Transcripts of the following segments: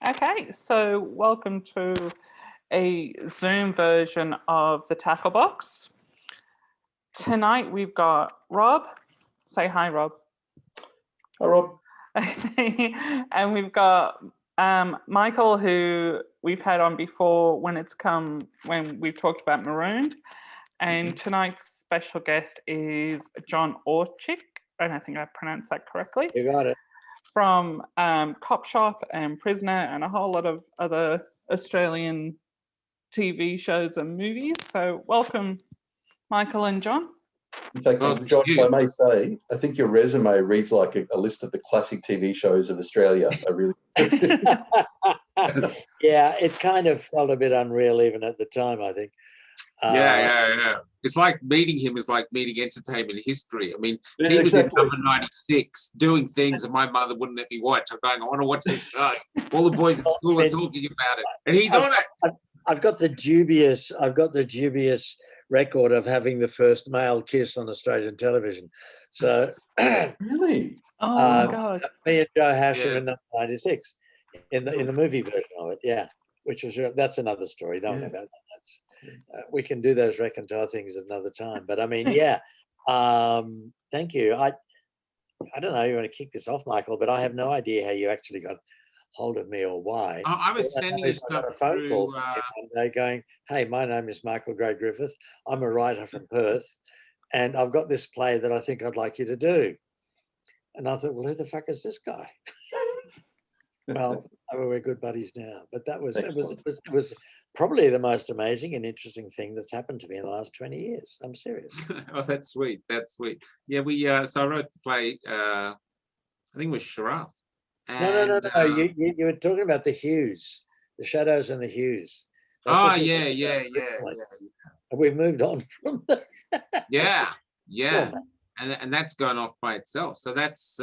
Okay, so welcome to a Zoom version of the Tackle Box. Tonight we've got Rob. Say hi, Rob. Hi, Rob. And we've got Michael, who we've had on before when we've talked about Marooned. And tonight's special guest is John Orcsik, and I think I pronounced that correctly. You got it. From Cop Shop and Prisoner and a whole lot of other Australian TV shows and movies. So welcome, Michael and John. In fact, John, if I may say, I think your resume reads like a list of the classic TV shows of Australia. I really Yeah, it kind of felt a bit unreal even at the time, I think. Yeah. It's like meeting him is like meeting entertainment history. I mean, Yeah, he was exactly. in number 96 doing things that my mother wouldn't let me watch. I'm going, I want to watch this show. All the boys at school are talking about it. And he's on it. I've got the dubious record of having the first male kiss on Australian television. So Really? Oh my God. me and Joe Hashem in 96 in the movie version of it, yeah. Which was that's another story. Don't worry about that. That's we can do those reconcile things another time. But I mean, yeah. Thank you. I don't know. You want to kick this off, Michael? But I have no idea how you actually got hold of me or why. I was sending you stuff through. They're going, "Hey, my name is Michael Gray Griffith. I'm a writer from Perth, and I've got this play that I think I'd like you to do." And I thought, well, who the fuck is this guy? Well, we're good buddies now. But that was it was probably the most amazing and interesting thing that's happened to me in the last 20 years. I'm serious. Oh, that's sweet. That's sweet. Yeah, we so I wrote the play. I think it was Sharaf. No. You were talking about the hues, the shadows and the hues. Yeah. And we've moved on from that. Yeah. And that's gone off by itself. So that's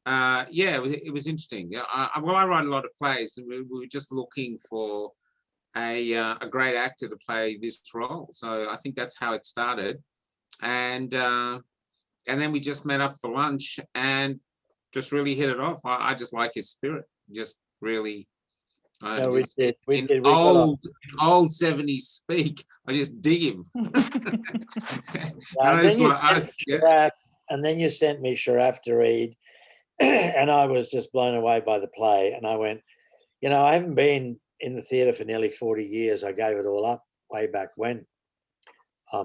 it was interesting. Yeah, I write a lot of plays, and we were just looking for a great actor to play this role. So I think that's how it started, and then we just met up for lunch and just really hit it off. I just like his spirit. Just really. We did. In old 70s speak, I just dig him. And then you sent me Sharaf to read, and I was just blown away by the play. And I went, I haven't been in the theatre for nearly 40 years. I gave it all up way back when,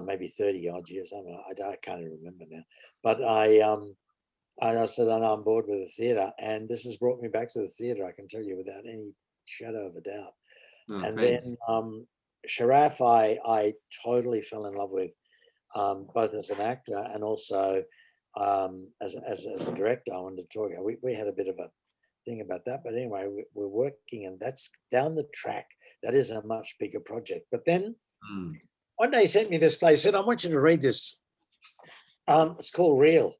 maybe 30 odd years. I can't even remember now. But I said, I'm bored with the theatre, and this has brought me back to the theatre. I can tell you without any shadow of a doubt. And thanks. Then Sharaf, I totally fell in love with, both as an actor and also as a director. I wanted to talk. We had a bit of a thing about that, but anyway, we're working, and that's down the track. That is a much bigger project. But then one day he sent me this play. He said, I want you to read this. It's called Real.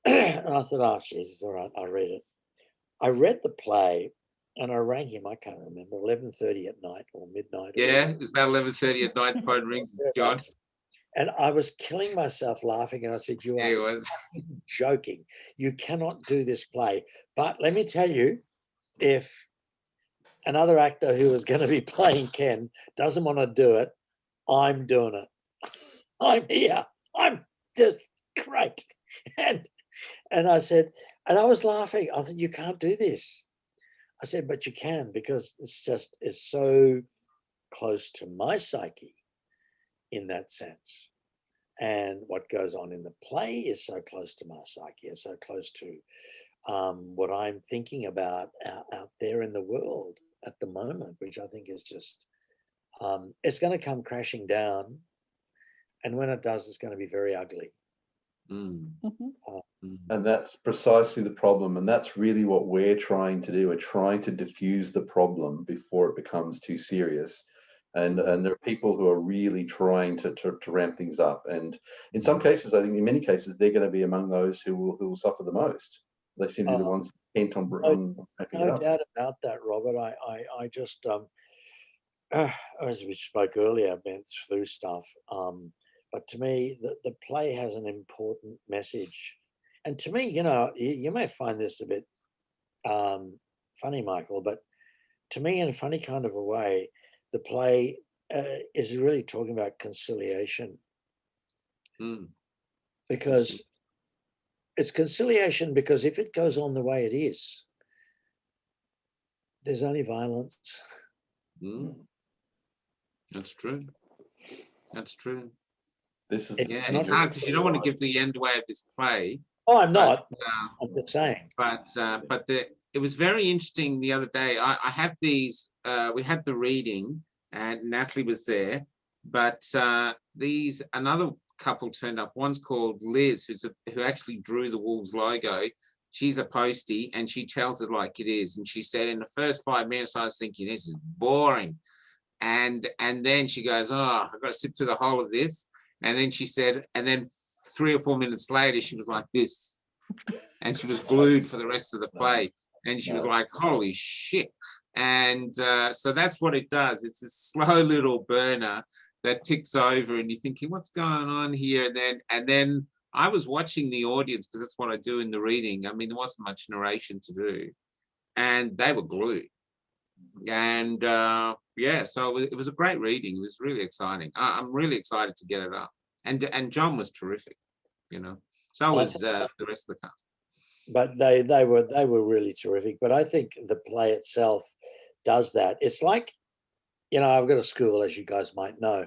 And I thought, oh, Jesus, all right, I'll read it. I read the play, and I rang him, I can't remember, 11:30 at night or midnight. Yeah, it was about 11:30 at night, the phone rings, John. And I was killing myself laughing, and I said, you are joking. You cannot do this play. But let me tell you, if another actor who is going to be playing Ken doesn't want to do it, I'm doing it. I'm here. I'm just great. And I said, and I was laughing. I said, you can't do this. I said, but you can, because this just is so close to my psyche in that sense. And what goes on in the play is so close to my psyche, is so close to what I'm thinking about out there in the world at the moment, which I think is just, it's going to come crashing down. And when it does, it's going to be very ugly. And that's precisely the problem. And that's really what we're trying to do. We're trying to diffuse the problem before it becomes too serious. And there are people who are really trying to ramp things up. And in some cases, I think in many cases, they're going to be among those who will suffer the most. They seem to be the ones bent on ramping it up. No doubt about that, Robert. I just, as we spoke earlier, I've been through stuff. But to me, the play has an important message. And to me, you may find this a bit funny, Michael, but to me, in a funny kind of a way, the play is really talking about conciliation. Because it's conciliation, because if it goes on the way it is, there's only violence. That's true. That's true. This is it's hard because you don't want to give the end away of this play. Oh, I'm not. I'm just saying. But it was very interesting the other day. I have these. We had the reading, and Natalie was there. But another couple turned up. One's called Liz, who actually drew the Wolves logo. She's a postie, and she tells it like it is. And she said, in the first 5 minutes, I was thinking, this is boring. And then she goes, oh, I've got to sit through the whole of this. And then she said, and then 3 or 4 minutes later, she was like this. And she was glued for the rest of the play. And she was like, holy shit. And so that's what it does. It's a slow little burner that ticks over, and you're thinking, what's going on here? And then I was watching the audience, because that's what I do in the reading. I mean, there wasn't much narration to do. And they were glued. And so it was a great reading. It was really exciting. I'm really excited to get it up. And John was terrific, So was the rest of the cast. But they were really terrific. But I think the play itself does that. It's like, I've got a school, as you guys might know,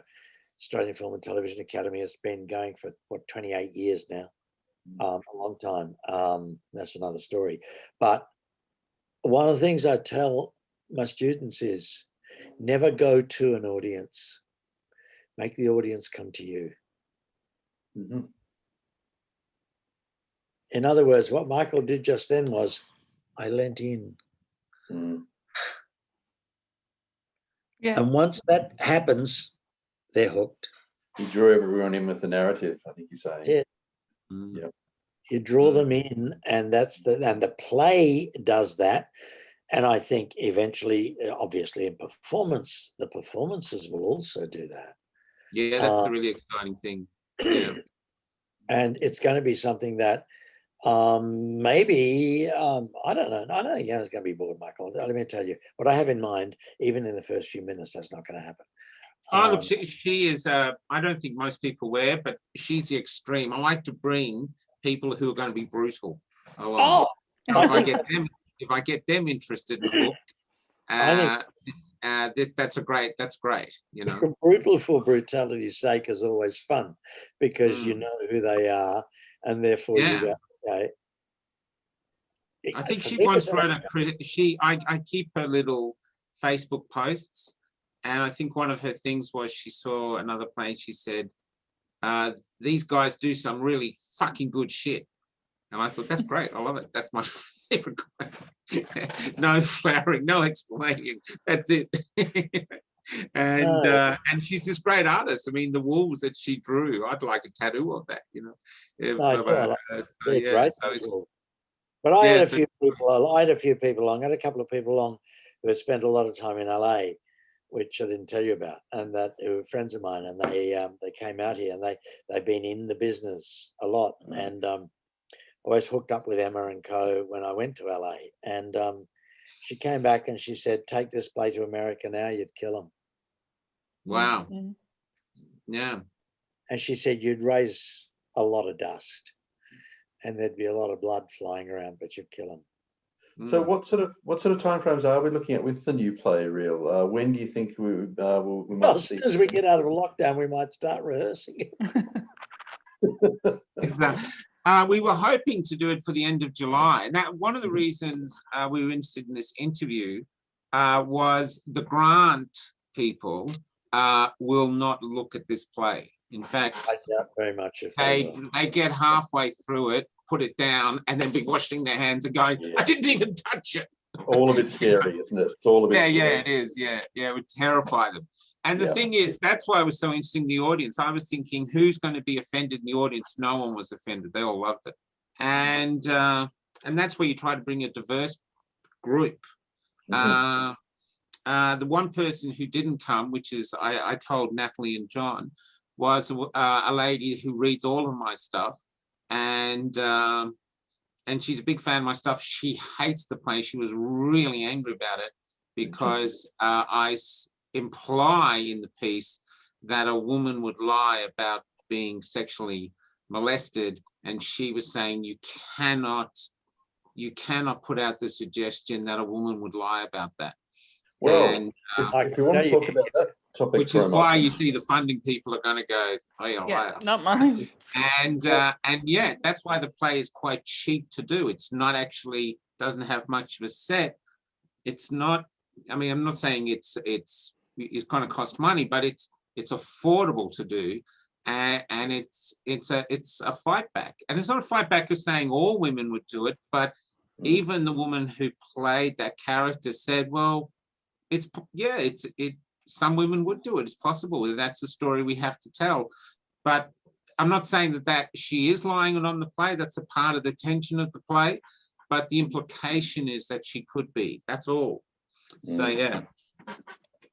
Australian Film and Television Academy has been going for 28 years now, a long time. That's another story. But one of the things I tell my students is never go to an audience. Make the audience come to you. In other words, what Michael did just then was, I leant in. Yeah. And once that happens, they're hooked. You drew everyone in with the narrative, I think you're saying. Yeah. Yep. You draw them in, and the play does that. And I think eventually, obviously in performance, the performances will also do that. Yeah, that's a really exciting thing. Yeah. And it's going to be something that maybe, I don't know. I don't think Anna's going to be bored, Michael. Let me tell you, what I have in mind, even in the first few minutes, that's not going to happen. Oh, look, she is, I don't think most people wear, but she's the extreme. I like to bring people who are going to be brutal along. If I get them interested and hooked, that's great. Brutal for brutality's sake is always fun, because you know who they are, and therefore you go, okay. I think she once wrote I keep her little Facebook posts, and I think one of her things was she saw another play and she said, these guys do some really fucking good shit. And I thought, that's great. I love it. That's my favorite. No flowering, no explaining. That's it. And she's this great artist. I mean, the wolves that she drew, I'd like a tattoo of that, But I had a few people. I had a few people along. I had a couple of people along who had spent a lot of time in LA, which I didn't tell you about, and that who were friends of mine, and they came out here, and they've been in the business a lot, and always hooked up with Emma and co when I went to LA, and she came back and she said, take this play to America now, you'd kill them. Wow. Yeah. And she said, you'd raise a lot of dust and there'd be a lot of blood flying around, but you'd kill them. So what sort of timeframes are we looking at with the new play reel? When do you think we might as soon as we get out of lockdown, we might start rehearsing it. We were hoping to do it for the end of July. And that one of the reasons we were interested in this interview was the grant people will not look at this play. In fact, I doubt very much if they get halfway through it, put it down, and then be washing their hands and going, I didn't even touch it. All of it's scary, isn't it? It's all a bit scary. Yeah, it is. Yeah, it would terrify them. And the thing is, that's why it was so interesting, the audience. I was thinking, who's going to be offended in the audience? No one was offended. They all loved it. And that's where you try to bring a diverse group. The one person who didn't come, which is, I told Natalie and John, was a lady who reads all of my stuff. And she's a big fan of my stuff. She hates the play. She was really angry about it because imply in the piece that a woman would lie about being sexually molested, and she was saying you cannot put out the suggestion that a woman would lie about that. Well, and, if we want to talk about that topic, which is why you see the funding people are going to go, oh, yeah, Yeah, not mine. and yeah, that's why the play is quite cheap to do. It's not actually, doesn't have much of a set. It's not, I mean, I'm not saying it's going to cost money, but it's affordable to do, and it's a fight back. And it's not a fight back of saying all women would do it, but even the woman who played that character said, well, some women would do it. It's possible. That's the story we have to tell. But I'm not saying that she is lying on the play. That's a part of the tension of the play. But the implication is that she could be. That's all. So, yeah.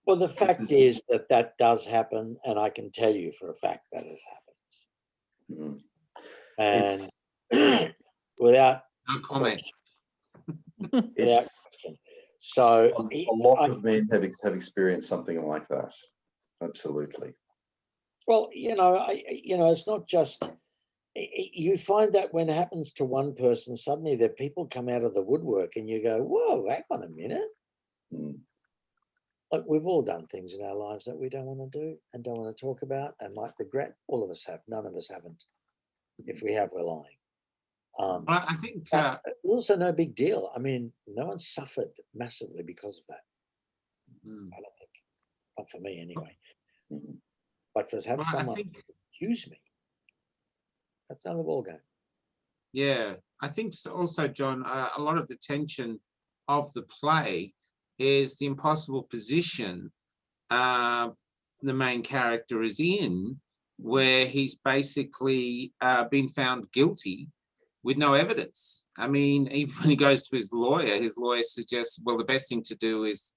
Well, the fact is that does happen, and I can tell you for a fact that it happens. And without no comment. Without question. So a lot of men have experienced something like that. Absolutely. Well, it's not just, you find that when it happens to one person, suddenly the people come out of the woodwork and you go, whoa, hang on a minute. Like, we've all done things in our lives that we don't want to do and don't want to talk about and might regret. All of us have. None of us haven't. If we have, we're lying. I think also no big deal. I mean, no one suffered massively because of that. I don't think. Not for me, anyway. But to have someone accuse me, that's another ballgame. Yeah, I think so also, John, a lot of the tension of the play is the impossible position the main character is in, where he's basically been found guilty with no evidence. I mean, even when he goes to his lawyer suggests, well, the best thing to do is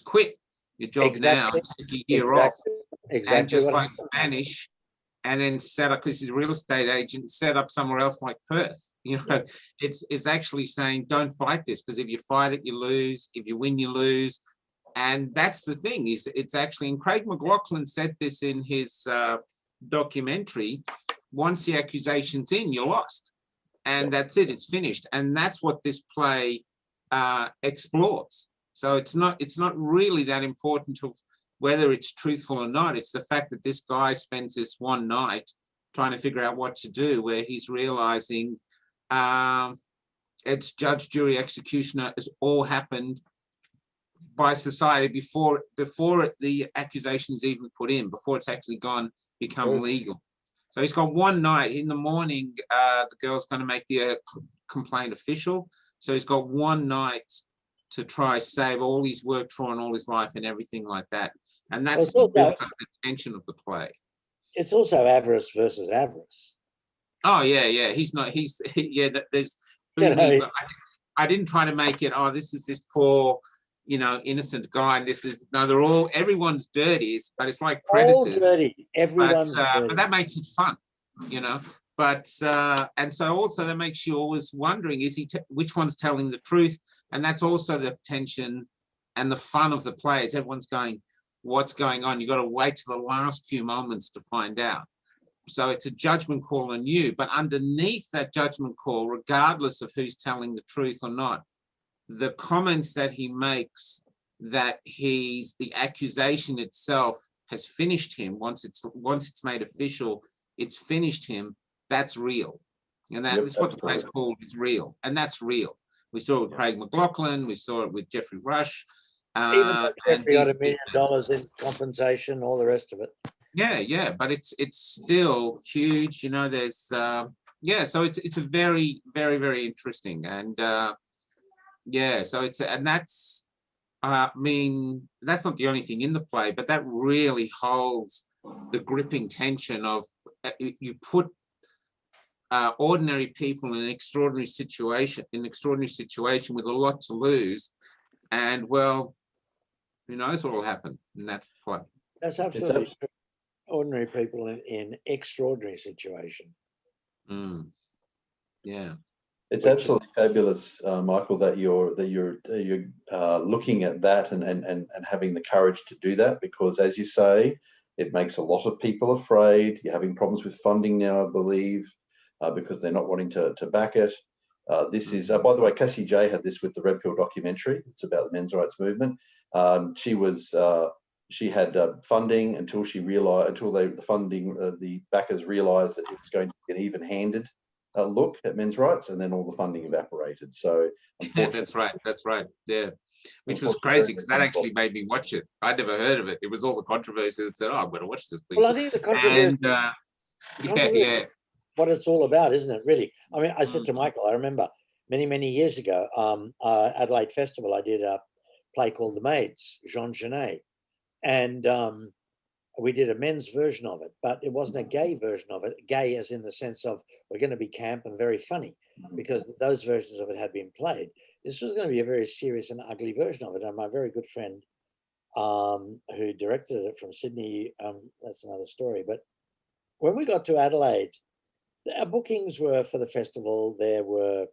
quit your job now, take a year off, and just like vanish, and then set up, because he's a real estate agent, set up somewhere else like Perth. It's actually saying, don't fight this, because if you fight it, you lose. If you win, you lose. And that's the thing, is it's actually, and Craig McLachlan said this in his documentary, once the accusation's in, you're lost. And that's it, it's finished. And that's what this play explores. So it's not really that important of whether it's truthful or not. It's the fact that this guy spends this one night trying to figure out what to do, where he's realizing it's judge, jury, executioner has all happened by society before the accusation is even put in, before it's actually become legal. So he's got one night. In the morning, the girl's going to make the complaint official. So he's got one night to try save all he's worked for and all his life and everything like that. And that's the tension of the play. It's also avarice versus avarice. Oh, yeah. There's, I didn't try to make it, this is this poor, innocent guy. And this is, no, everyone's dirty, but it's like predators. All dirty. Everyone's dirty. But that makes it fun, But, and so also that makes you always wondering, which one's telling the truth? And that's also the tension and the fun of the play. Is everyone's going, what's going on? You've got to wait to the last few moments to find out. So it's a judgment call on you, but underneath that judgment call, regardless of who's telling the truth or not, the comments that he makes, that the accusation itself has finished him. Once it's made official, it's finished him. That's real. And that's what the play's called, is real. And that's real. We saw it with Craig McLachlan. We saw it with Jeffrey Rush. Even though Jeffrey got $1 million in compensation, all the rest of it. Yeah. But it's still huge. There's so it's a very, very, very interesting. And so that's that's not the only thing in the play, but that really holds the gripping tension of you put ordinary people in an extraordinary situation with a lot to lose, and well, who knows what will happen? And that's the play. That's absolutely true. Ordinary people in extraordinary situation. Yeah. It's absolutely fabulous, Michael, that you're looking at that and having the courage to do that, because, as you say, it makes a lot of people afraid. You're having problems with funding now, I believe, because they're not wanting to back it. This is, by the way, Cassie J had this with the Red Pill documentary. It's about the men's rights movement. She had funding until the backers realised that it was going to be an even-handed look at men's rights, and then all the funding evaporated. So that's right. Yeah, which was crazy, because that actually made me watch it. I'd never heard of it. It was all the controversy that said, "Oh, I'm going to watch this thing." Well, I think the controversy, yeah, what it's all about, isn't it? Really, I mean, I said to Michael, I remember many years ago, Adelaide Festival, I did a play called The Maids, Jean Genet, and we did a men's version of it, but it wasn't a gay version of it. Gay as in the sense of we're going to be camp and very funny, because those versions of it had been played. This was going to be a very serious and ugly version of it. And my very good friend who directed it from Sydney, that's another story. But when we got to Adelaide, our bookings were for the festival. There were,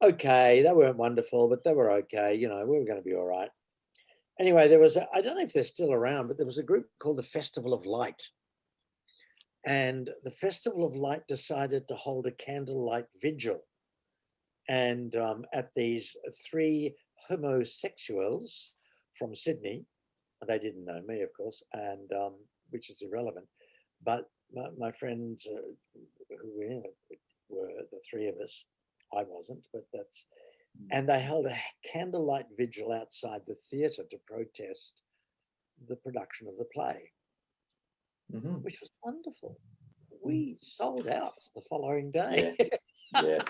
okay, they weren't wonderful, but they were okay. You know, we were going to be all right. Anyway, there was, I don't know if they're still around, but there was a group called the Festival of Light. And the Festival of Light decided to hold a candlelight vigil. And at these 3 homosexuals from Sydney, they didn't know me, of course, and which is irrelevant. But my friends who were in it were the 3 of us. I wasn't, but that's... And they held a candlelight vigil outside the theatre to protest the production of the play, which was wonderful. We sold out the following day. Yeah.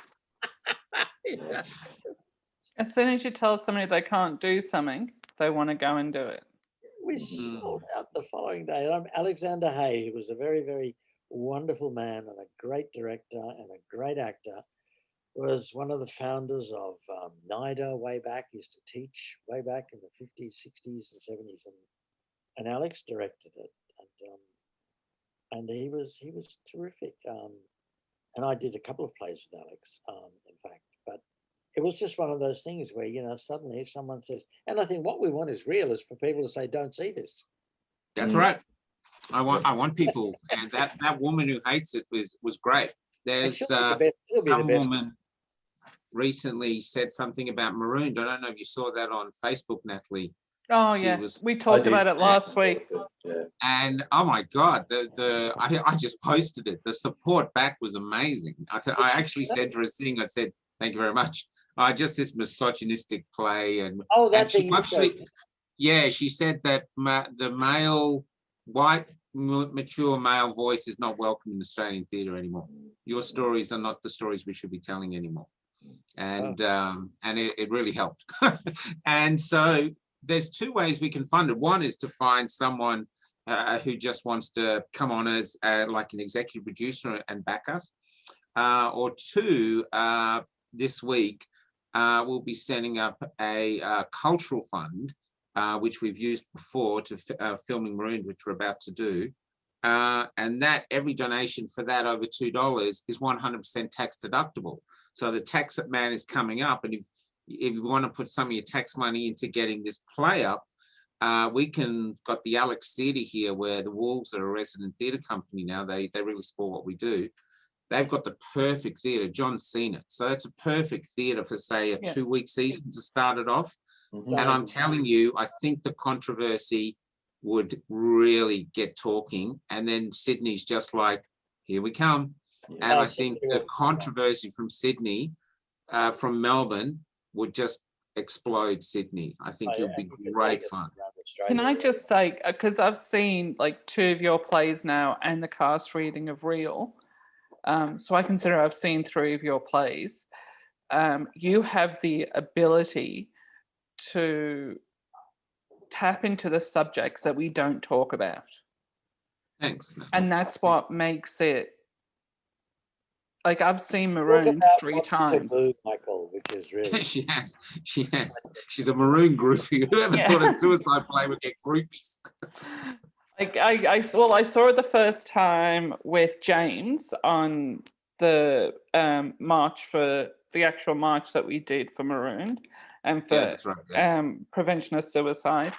As soon as you tell somebody they can't do something, they want to go and do it. We sold out the following day. And I'm Alexander Hay, who was a very, very wonderful man and a great director and a great actor, was one of the founders of NIDA way back. He used to teach way back in the 50s, 60s and 70s. And Alex directed it. And he was terrific. And I did a couple of plays with Alex, in fact. But it was just one of those things where, you know, suddenly if someone says, and I think what we want is real, is for people to say, don't see this. That's right. I want people, and that woman who hates it was great. There's some woman recently said something about Marooned. I don't know if you saw that on Facebook, Natalie. Oh, yeah. We talked about it last week. Yeah. And oh my God, I just posted it. The support back was amazing. I actually said to her thing, I said, thank you very much. Just this misogynistic play. And she actually, she said that the male, white, mature male voice is not welcome in Australian theatre anymore. Your stories are not the stories we should be telling anymore. And it really helped. And so there's 2 ways we can fund it. One is to find someone who just wants to come on as like an executive producer and back us. Or 2, this week, we'll be setting up a cultural fund, which we've used before to filming Marooned, which we're about to do. And that every donation for that over $2 is 100% tax deductible. So the tax man is coming up, and if you want to put some of your tax money into getting this play up, we got the Alex Theatre here, where the Wolves are a resident theatre company now. They really support what we do. They've got the perfect theatre. John's seen it. So it's a perfect theatre for, say, a 2-week season to start it off. And I'm telling you, I think the controversy would really get talking. And then Sydney's just like, here we come. And I think the controversy from Sydney, from Melbourne, would just explode Sydney. I think it'll be great fun. Can I just say, because I've seen like 2 of your plays now and the cast reading of Real. So I consider I've seen 3 of your plays. You have the ability to tap into the subjects that we don't talk about. Thanks. And that's what makes it, like, I've seen Marooned 3 times. Michael, which is really... She has. She's a Maroon groupie. Whoever thought a suicide play would get groupies? Like I saw it the first time with James on the march for the actual march that we did for Marooned and for that's right, prevention of suicide.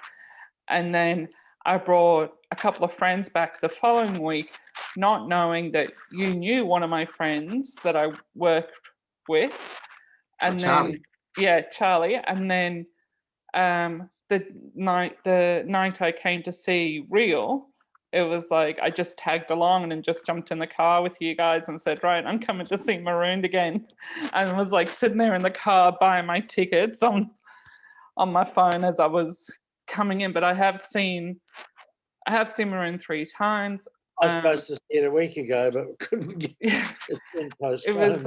And then I brought a couple of friends back the following week, not knowing that you knew one of my friends that I worked with. And Charlie. Charlie. And then the night I came to see Real, it was like I just tagged along and just jumped in the car with you guys and said, right, I'm coming to see Marooned again. And was like sitting there in the car buying my tickets on my phone as I was coming in. But I have seen Marooned 3 times. I was supposed to see it a week ago, but couldn't get it's been postponed. It was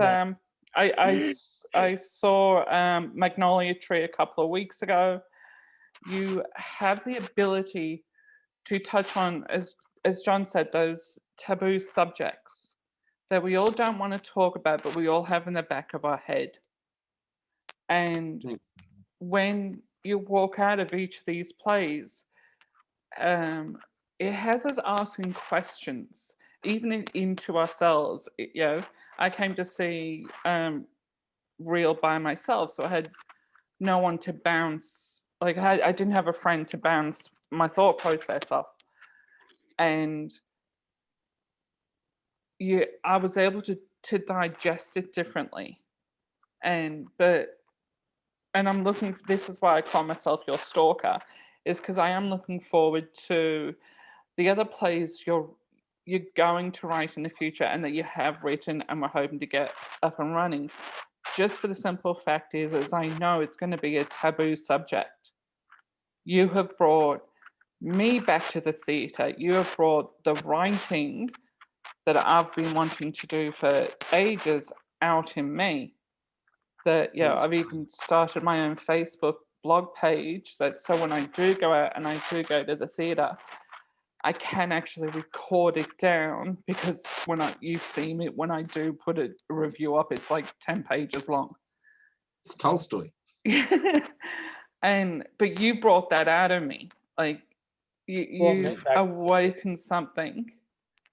I saw Magnolia Tree a couple of weeks ago. You have the ability to touch on, as John said, those taboo subjects that we all don't want to talk about, but we all have in the back of our head. And when you walk out of each of these plays, it has us asking questions, even into ourselves. I came to see Real by myself, so I had no one to bounce. Like I didn't have a friend to bounce my thought process off, and I was able to digest it differently, and I'm looking. This is why I call myself your stalker, is because I am looking forward to the other plays you're going to write in the future, and that you have written, and we're hoping to get up and running. Just for the simple fact is I know it's going to be a taboo subject. You have brought me back to the theatre. You have brought the writing that I've been wanting to do for ages out in me. That I've even started my own Facebook blog page, that so when I do go out and I do go to the theatre, I can actually record it down, because you see me when I do put a review up, it's like 10 pages long. It's Tolstoy. But you brought that out of me. Like you awakened something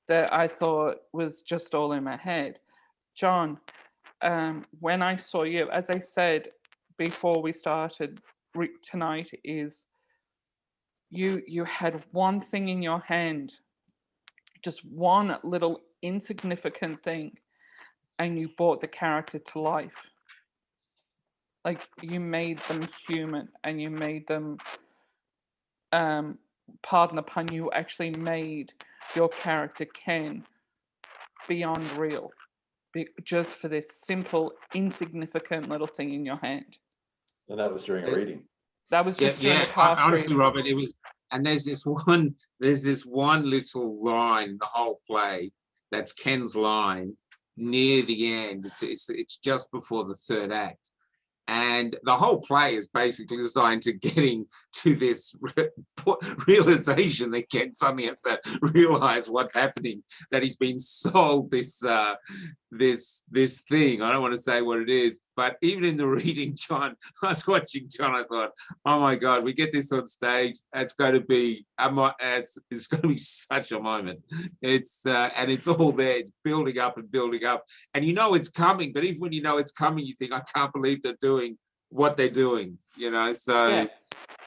that I thought was just all in my head. John, when I saw you, as I said before we started tonight, is you had one thing in your hand, just one little insignificant thing, and you brought the character to life. Like you made them human, and you made them, pardon the pun, you actually made your character Ken beyond real, just for this simple, insignificant little thing in your hand. And that was during a reading. That was just during the cast honestly, reading. Robert, it was. And there's this one little line in the whole play that's Ken's line near the end. It's just before the third act. And the whole play is basically designed to getting to this realization that Ken suddenly has to realize what's happening, that he's been sold this thing. I don't want to say what it is, but even in the reading, John, I was watching John, I thought, oh my God, we get this on stage, it's going to be such a moment. And it's all there, it's building up and building up, and you know it's coming, but even when you know it's coming, you think, I can't believe they're doing what they're doing, so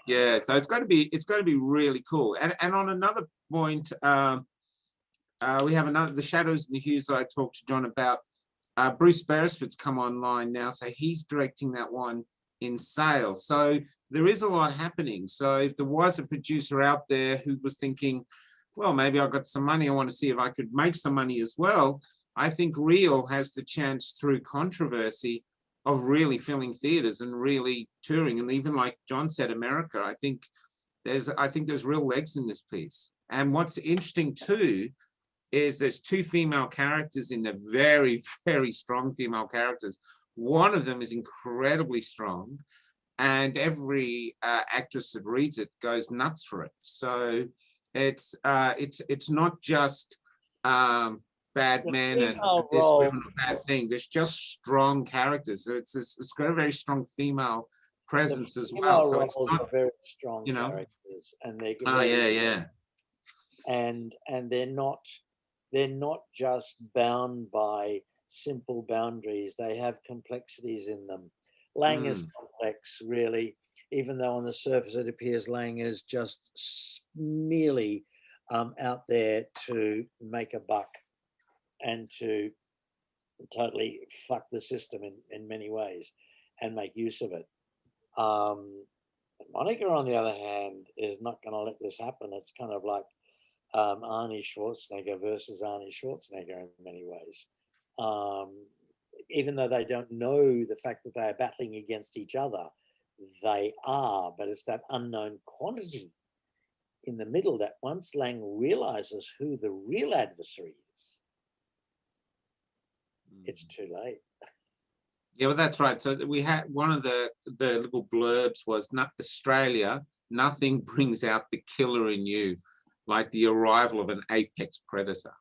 so it's going to be really cool. And on another point, we have the Shadows and the Hues that I talked to John about. Bruce Beresford's come online now, so he's directing that one in Sale. So there is a lot happening. So if there was a producer out there who was thinking, well, maybe I've got some money, I want to see if I could make some money as well, I think Real has the chance, through Controversy, of really filling theaters and really touring. And even like John said, America, I think there's real legs in this piece. And what's interesting too is there's 2 female characters in there, very, very strong female characters. One of them is incredibly strong, and every actress that reads it goes nuts for it. So it's not just bad men and this women bad thing. There's just strong characters. So it's got a very strong female presence as well. So it's not very strong characters, and they're and they're not just bound by simple boundaries. They have complexities in them. Lang is complex, really, even though on the surface it appears Lang is just merely out there to make a buck and to totally fuck the system in many ways and make use of it. Monica, on the other hand, is not going to let this happen. It's kind of like Arnie Schwarzenegger versus Arnie Schwarzenegger in many ways. Even though they don't know the fact that they are battling against each other, they are, but it's that unknown quantity in the middle that once Lang realizes who the real adversary is, it's too late. Yeah, well, that's right. So we had one of the little blurbs was, not Australia, nothing brings out the killer in you like the arrival of an apex predator.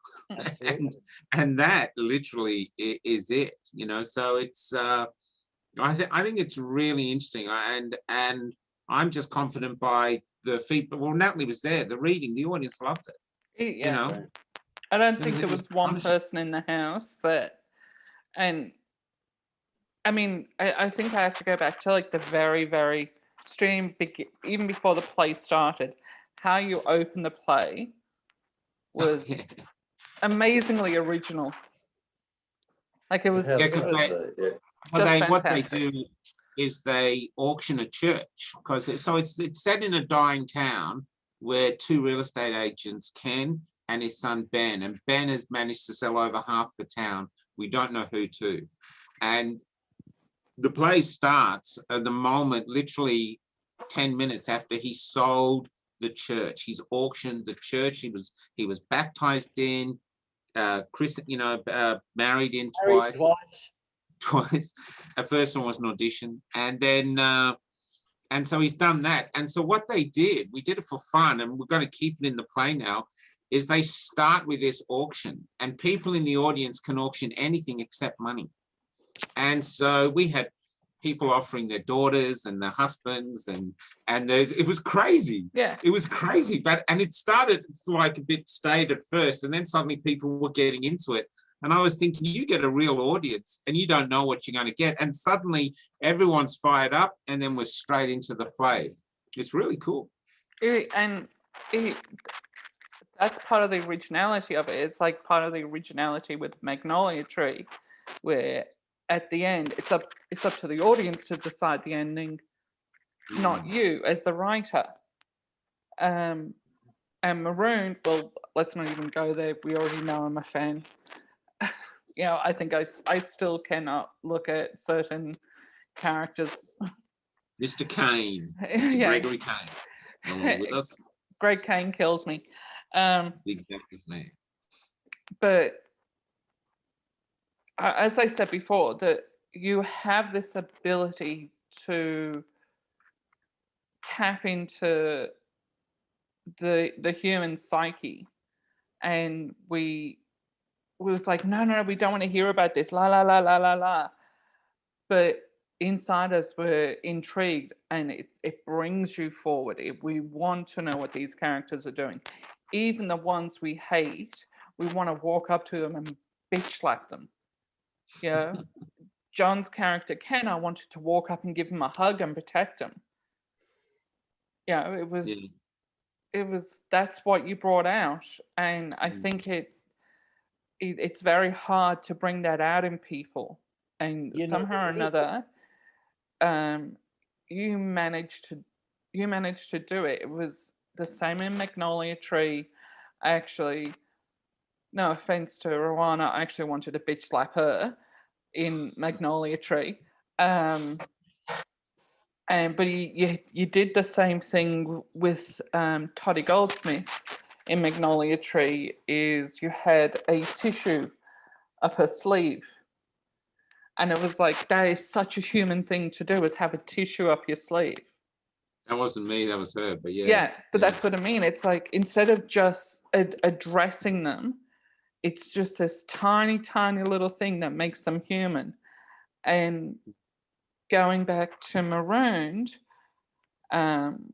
and that literally is it, you know. So it's I think it's really interesting, and I'm just confident by the feedback. Well, Natalie was there, the reading, the audience loved it. Yeah. You know, I don't think there was one punishing. person in the house that, and I mean, I think I have to go back to like the very, very stream, even before the play started. How you open the play was amazingly original. Like it was, It has, it was yeah. But just what they fantastic. do is they auction a church, because it's set in a dying town where two real estate agents, Ken and his son Ben, and Ben has managed to sell over half the town. We don't know who to. And the play starts at the moment, literally 10 minutes after he sold the church. He's auctioned the church. He was baptized in, married in twice. Twice. At first one was an audition, and then and so he's done that. And so what they did, we did it for fun, and we're going to keep it in the play now, is they start with this auction, and people in the audience can auction anything except money. And so we had people offering their daughters and their husbands, and it was crazy. Yeah, it was crazy. And it started like a bit staid at first, and then suddenly people were getting into it. And I was thinking, you get a real audience and you don't know what you're going to get. And suddenly everyone's fired up, and then we're straight into the play. It's really cool. That's part of the originality of it. It's like part of the originality with Magnolia Tree, where at the end it's up to the audience to decide the ending, not you as the writer. And Marooned, well, let's not even go there. We already know I'm a fan. You know, I think I still cannot look at certain characters. Mr. Kane, Mr. Yeah. Gregory Kane, no longer with us. Greg Kane kills me. Big active man. But as I said before, that you have this ability to tap into the human psyche, and we was like, no, we don't want to hear about this, la la la la la la. But inside us, we're intrigued, and it brings you forward. We want to know what these characters are doing, even the ones we hate. We want to walk up to them and bitch slap them. You know, John's character Ken, I wanted to walk up and give him a hug and protect him. You know, it was that's what you brought out, and I think it's very hard to bring that out in people, and somehow or another, you managed to do it. It was the same in Magnolia Tree. Actually, no offense to Rowana, I actually wanted to bitch slap her in Magnolia Tree. But you did the same thing with Toddy Goldsmith in Magnolia Tree. Is you had a tissue up her sleeve, and it was like, that is such a human thing to do, is have a tissue up your sleeve. That wasn't me, that was her, but yeah. Yeah, but that's what I mean. It's like, instead of just addressing them, it's just this tiny, tiny little thing that makes them human. And going back to Marooned, and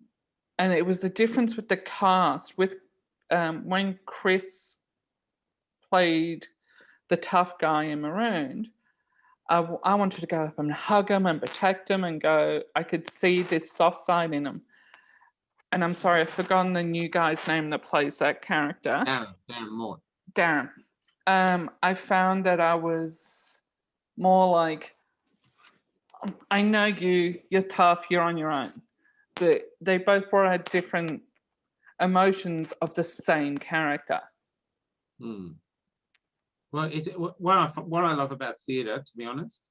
it was the difference with the cast. With when Chris played the tough guy in Marooned, I wanted to go up and hug him and protect him and go, I could see this soft side in him. And I'm sorry, I've forgotten the new guy's name that plays that character. Darren Moore. Darren. I found that I was more like, I know you're tough, you're on your own. But they both brought out different emotions of the same character. Well, what I love about theatre, to be honest,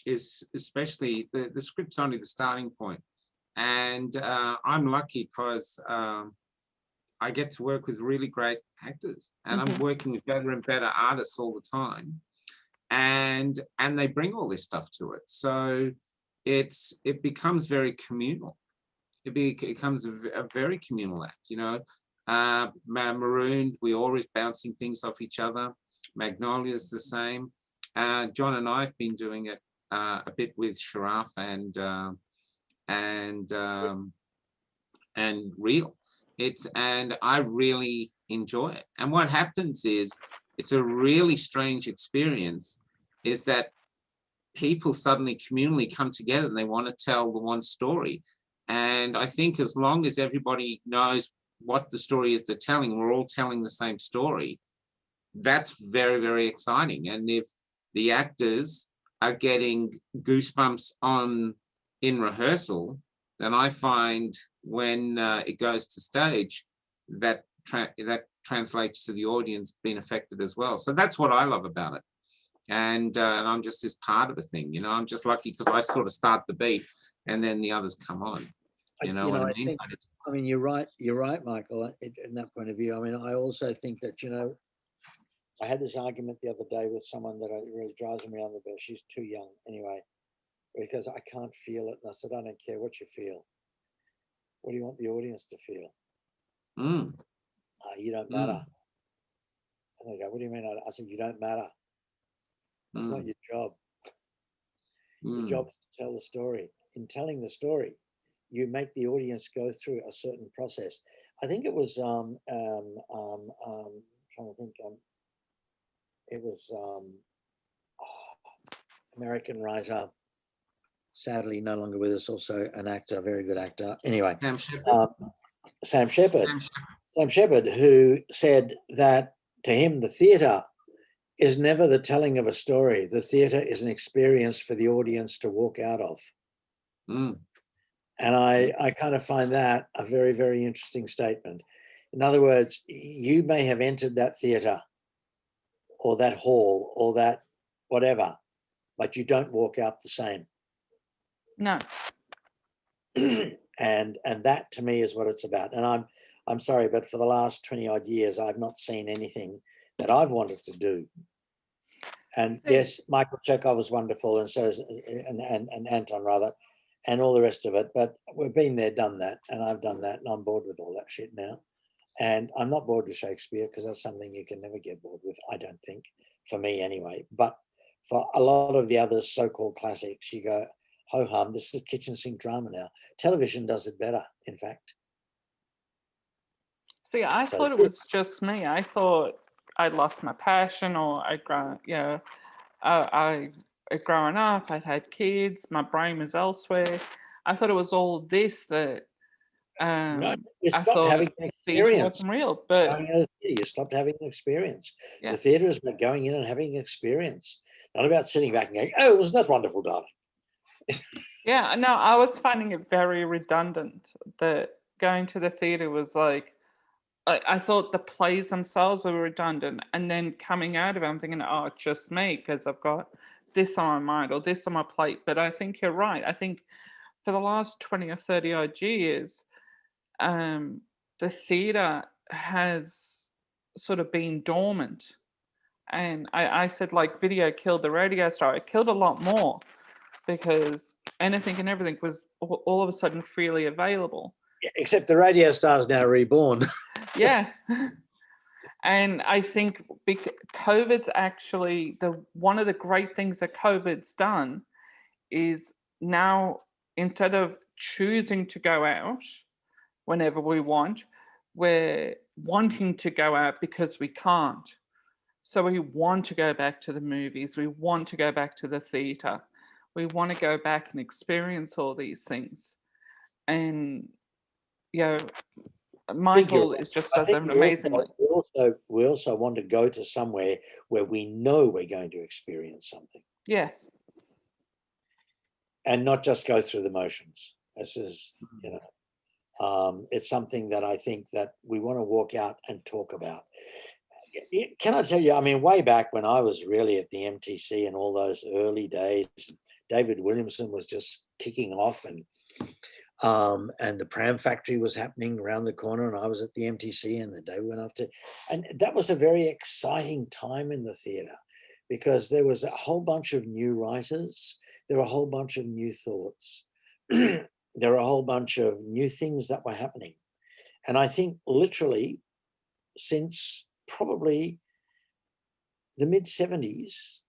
is especially the script's only the starting point. And I'm lucky because I get to work with really great actors, and I'm working with better and better artists all the time. And they bring all this stuff to it. So it becomes very communal. It becomes a very communal act, you know. Marooned, we're always bouncing things off each other. Magnolia's the same. John and I have been doing it a bit with Sharaf and Real. And I really enjoy it. And what happens is, it's a really strange experience, is that people suddenly communally come together and they want to tell the one story. And I think as long as everybody knows what the story is they're telling, we're all telling the same story, that's very, very exciting. And if the actors are getting goosebumps in rehearsal, then I find when it goes to stage, that translates to the audience being affected as well. So that's what I love about it. And I'm just this part of a thing, you know. I'm just lucky because I sort of start the beat and then the others come on. You know what I mean? I mean, you're right, Michael, in that point of view. I mean, I also think that, you know, I had this argument the other day with someone that really drives me around the bus. She's too young anyway, because I can't feel it. And I said, I don't care what you feel. What do you want the audience to feel? You don't matter. And they go, what do you mean? I said, you don't matter. That's not your job. Your job is to tell the story. In telling the story, you make the audience go through a certain process. I think it was trying to think. It was American writer, sadly no longer with us. Also an actor, very good actor. Anyway, Sam Shepard, who said that to him, the theatre is never the telling of a story. The theatre is an experience for the audience to walk out of. And I kind of find that a very, very interesting statement. In other words, you may have entered that theatre or that hall or that whatever, but you don't walk out the same. No. And that to me is what it's about. And I'm sorry, but for the last 20 odd years, I've not seen anything that I've wanted to do. And yes, Michael Chekhov was wonderful, and so is, and Anton rather, and all the rest of it. But we've been there, done that, and I've done that, and I'm bored with all that shit now. And I'm not bored with Shakespeare because that's something you can never get bored with, I don't think, for me anyway. But for a lot of the other so-called classics, you go, ho hum, this is kitchen sink drama now. Television does it better, in fact. See, I thought it was just me. I thought I'd lost my passion, or I'd grown, you know, I'd grown up, I'd had kids, my brain was elsewhere. I thought it was all this that No, you I stopped thought having an theatre experience. wasn't real. But You stopped having an experience. Yeah. The theatre is about going in and having an experience, not about sitting back and going, "Oh, wasn't that wonderful, darling?" Yeah, no, I was finding it very redundant that going to the theatre was like, I thought the plays themselves were redundant, and then coming out of it, I'm thinking, oh, it's just me because I've got this on my mind or this on my plate. But I think you're right. I think for the last 20 or 30 odd years, the theatre has sort of been dormant. And I said, like, video killed the radio star. It killed a lot more because anything and everything was all of a sudden freely available. Except the radio star's now reborn. Yeah. And I think COVID's actually one of the great things that COVID's done is now, instead of choosing to go out whenever we want, we're wanting to go out because we can't. So we want to go back to the movies. We want to go back to the theatre. We want to go back and experience all these things. And, you know, Michael is just does them amazingly. We also want to go to somewhere where we know we're going to experience something. Yes. And not just go through the motions. This is, you know, it's something that I think that we want to walk out and talk about. Can I tell you, I mean, way back when I was really at the MTC in all those early days, David Williamson was just kicking off, and the Pram Factory was happening around the corner, and I was at the MTC, and the day we went up to, and that was a very exciting time in the theatre, because there was a whole bunch of new writers, there were a whole bunch of new thoughts, there were a whole bunch of new things that were happening. And I think literally since probably the mid-70s,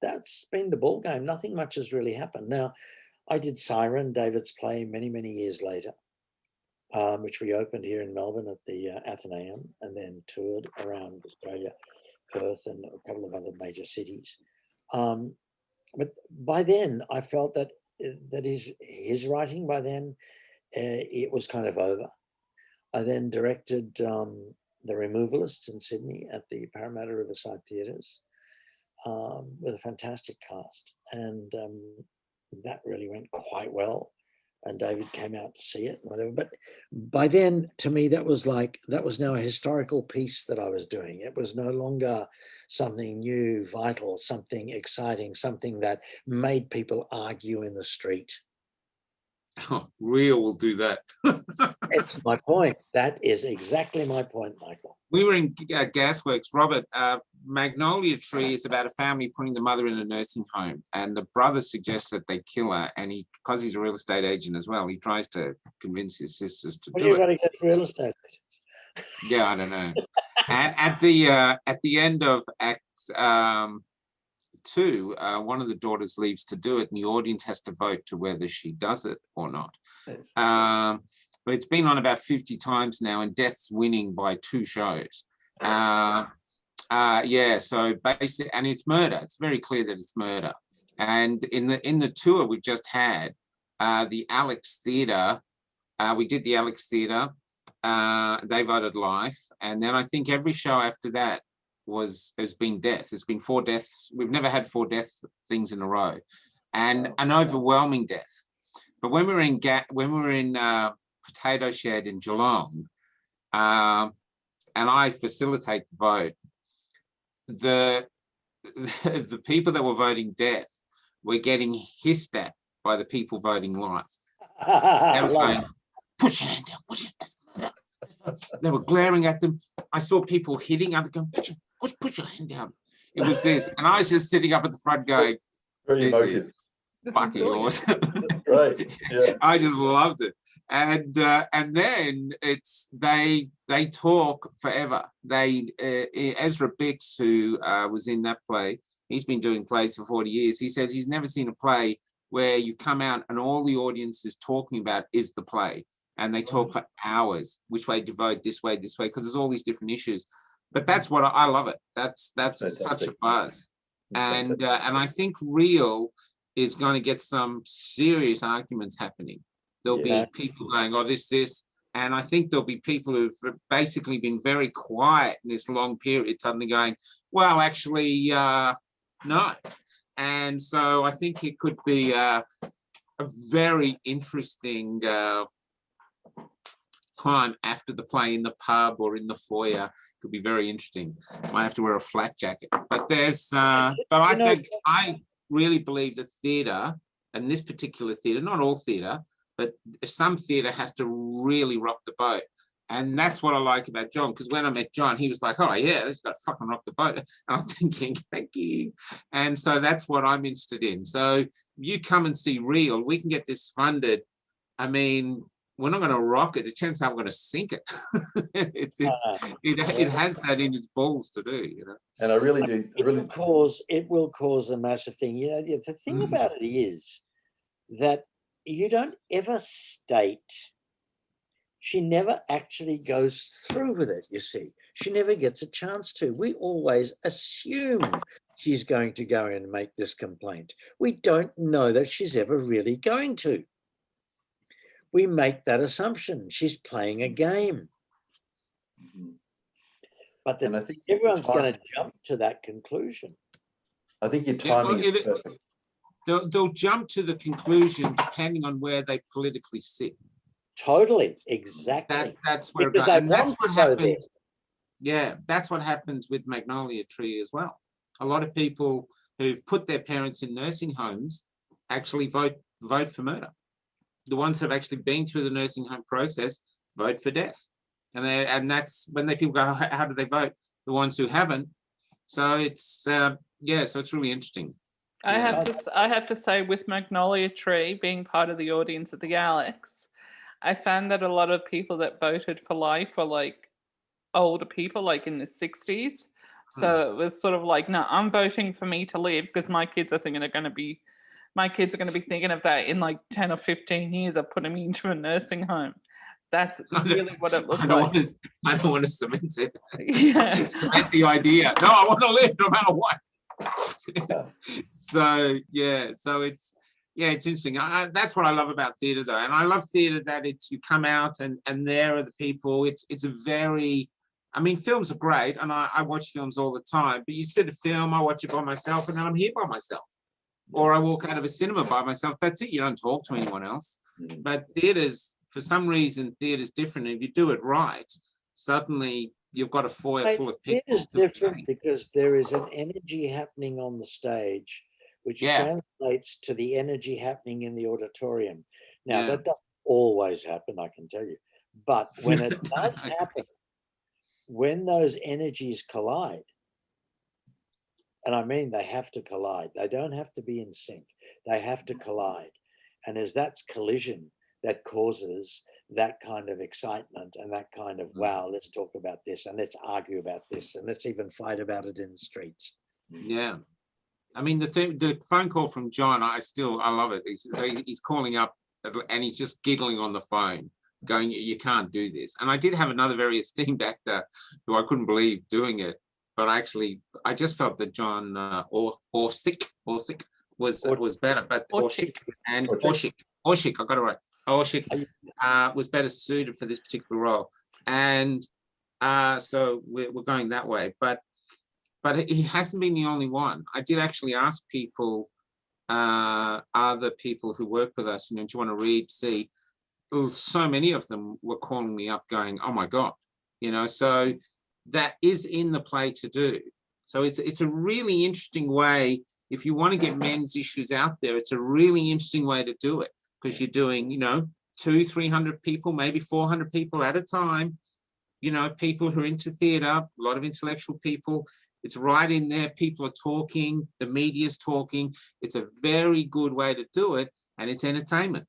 that's been the ball game. Nothing much has really happened. Now, I did Siren, David's play, many, many years later, which we opened here in Melbourne at the Athenaeum, and then toured around Australia, Perth, and a couple of other major cities. But by then, I felt that his writing, by then, it was kind of over. I then directed The Removalists in Sydney at the Parramatta Riverside Theatres with a fantastic cast. And that really went quite well. And David came out to see it, whatever. But by then, to me, that was now a historical piece that I was doing. It was no longer something new, vital, something exciting, something that made people argue in the street. Oh, Real will do that. That's my point. That is exactly my point, Michael. We were in Gasworks, Robert. Magnolia Tree is about a family putting the mother in a nursing home, and the brother suggests that they kill her, and because he's a real estate agent as well, he tries to convince his sisters to do it. Everybody gets real estate agents. Yeah, I don't know. And at the end of Act 2, one of the daughters leaves to do it, and the audience has to vote to whether she does it or not. But it's been on about 50 times now, and Death's winning by 2 shows. Yeah, so basically, and it's murder. It's very clear that it's murder. And in the tour we've just had, the Alex Theatre, we did the Alex Theatre. They voted life, and then I think every show after that has been death. There's been 4 deaths. We've never had 4 death things in a row, and an overwhelming death. But when we were in Potato Shed in Geelong, and I facilitate the vote, the people that were voting death were getting hissed at by the people voting life. They were going, push your hand down, push your hand down. They were glaring at them. I saw people hitting other going, push your hand down. It was this, and I was just sitting up at the front going, very emotive. Fucking awesome. That's great. Yeah. I just loved it. And then they talk forever. Ezra Bix, who was in that play, he's been doing plays for 40 years. He says he's never seen a play where you come out and all the audience is talking about is the play. And they talk for hours, which way to vote, this way, because there's all these different issues. But that's what I love it. That's such a buzz. And I think Real is going to get some serious arguments happening. There'll be people going, oh, this, and I think there'll be people who've basically been very quiet in this long period suddenly going, well, actually, no. And so I think it could be a very interesting time after the play in the pub or in the foyer. It could be very interesting. Might have to wear a flak jacket. But I really believe the theatre, and this particular theatre, not all theatre, but some theatre has to really rock the boat. And that's what I like about John, because when I met John, he was like, oh yeah, this got to fucking rock the boat. And I was thinking, thank you. And so that's what I'm interested in. So you come and see Real, we can get this funded. I mean, we're not going to rock it. The chance I'm going to sink it. It has that in its balls to do, you know. And I really do. It will cause a massive thing. You know, the thing about it is that you don't ever state she never actually goes through with it, you see. She never gets a chance to. We always assume she's going to go in and make this complaint. We don't know that she's ever really going to. We make that assumption. She's playing a game. But And I think everyone's going to jump to that conclusion. I think your timing is perfect. They'll jump to the conclusion depending on where they politically sit. Totally, exactly. That's where because and that's what happens. Yeah, that's what happens with Magnolia Tree as well. A lot of people who've put their parents in nursing homes actually vote for murder. The ones that have actually been through the nursing home process vote for death. And that's when people go, how do they vote? The ones who haven't. So it's so it's really interesting. I have to say, with Magnolia Tree being part of the audience at the Alex, I found that a lot of people that voted for life were like older people, like in the 60s. So it was sort of like, no, I'm voting for me to live because my kids are going to be thinking of that in like 10 or 15 years of putting me into a nursing home. That's really what it looks like. I don't want to cement it. Yeah. Cement the idea. No, I want to live no matter what. So it's interesting. That's what I love about theatre, though, and I love theatre that it's you come out and there are the people. It's a very, I mean, films are great, and I watch films all the time. But you sit a film, I watch it by myself, and then I'm here by myself, or I walk out of a cinema by myself. That's it. You don't talk to anyone else. But theatre's, for some reason, theatre's different. And if you do it right, suddenly you've got a foyer full of people. Theatre's different because there is an energy happening on the stage, which translates to the energy happening in the auditorium. Now, that doesn't always happen, I can tell you. But when it does happen, when those energies collide, and I mean they have to collide, they don't have to be in sync, they have to collide. And as that's collision, that causes that kind of excitement and that kind of, wow, let's talk about this and let's argue about this and let's even fight about it in the streets. Yeah. I mean, the phone call from John, I love it. So he's calling up and he's just giggling on the phone, going, you can't do this. And I did have another very esteemed actor who I couldn't believe doing it, but I just felt that John Orcsik was better, but Orcsik, I got it right. Orcsik was better suited for this particular role. And so we're going that way. But he hasn't been the only one. I did actually ask people, other people who work with us, do you want to read, see? So many of them were calling me up going, oh my God, so that is in the play to do. So it's a really interesting way. If you want to get men's issues out there, it's a really interesting way to do it, because you're doing, 200-300 people, maybe 400 people at a time, people who are into theatre, a lot of intellectual people. It's right in there. People are talking, the media's talking. It's a very good way to do it, and it's entertainment.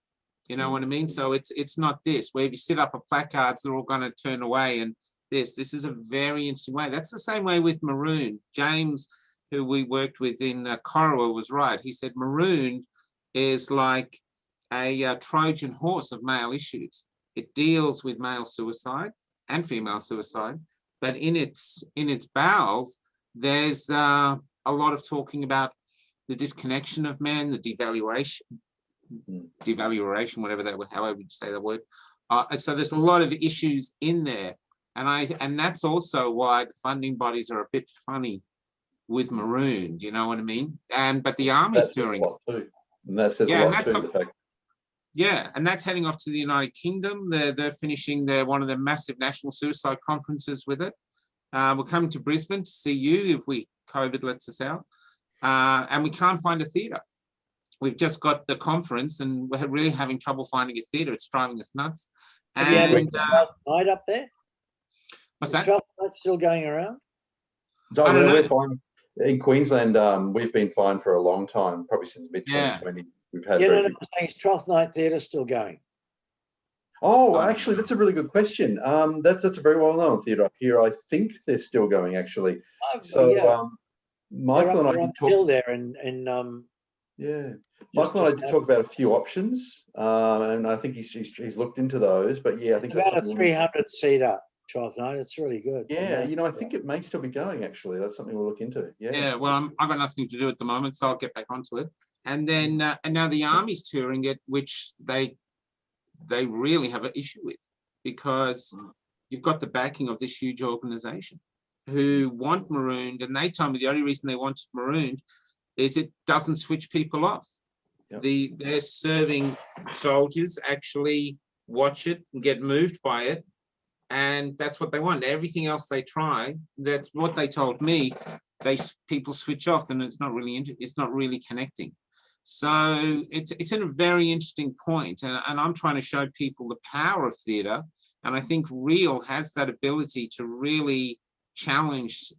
You know what I mean? So it's not this, where if you sit up a placards, they're all going to turn away, and this is a very interesting way. That's the same way with Maroon. James, who we worked with in Corowa, was right. He said Maroon is like a Trojan horse of male issues. It deals with male suicide and female suicide, but in its bowels, there's a lot of talking about the disconnection of men, the devaluation, however you say that word. So there's a lot of issues in there, and that's also why the funding bodies are a bit funny with Maroon. Do you know what I mean? But the Army's touring too, and that says a lot too. The fact. Yeah, and that's heading off to the United Kingdom. They're finishing one of their massive national suicide conferences with it. We're coming to Brisbane to see you if COVID lets us out, and we can't find a theatre. We've just got the conference, and we're really having trouble finding a theatre. It's driving us nuts. Have you had Twelfth Night up there? What's that? 12th Night still going around? So we're fine in Queensland. We've been fine for a long time, probably since mid-2020. Yeah. We've had. I'm saying, is 12th Night Theatre still going? Oh, actually, that's a really good question. That's a very well-known theatre up here. I think they're still going, actually. Michael and I did talk. Still there, Yeah, Michael and I did talk about a few options, and I think he's looked into those. But yeah, I think that's about a 300-seater 12th night. It's really good. Yeah, I think it may still be going. Actually, that's something we'll look into. Yeah. Yeah. Well, I've got nothing to do at the moment, so I'll get back onto it. And then and now the Army's touring it, which they really have an issue with, because you've got the backing of this huge organization who want Marooned, and they told me the only reason they want Marooned is it doesn't switch people off. Yep. Their serving soldiers actually watch it and get moved by it, and that's what they want. Everything else they try, that's what they told me, people switch off, and it's not really connecting. So it's a very interesting point, and I'm trying to show people the power of theatre, and I think Reel has that ability to really challenge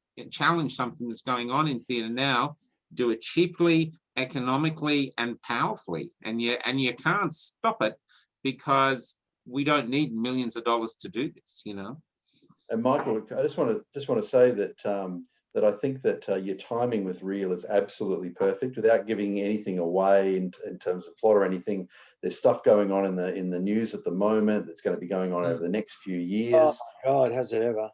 something that's going on in theatre now, do it cheaply, economically, and powerfully, and you can't stop it, because we don't need millions of dollars to do this, And Michael, I just want to say that that I think that your timing with Reel is absolutely perfect, without giving anything away in terms of plot or anything. There's stuff going on in the news at the moment that's going to be going on over the next few years. Oh my God, has it ever?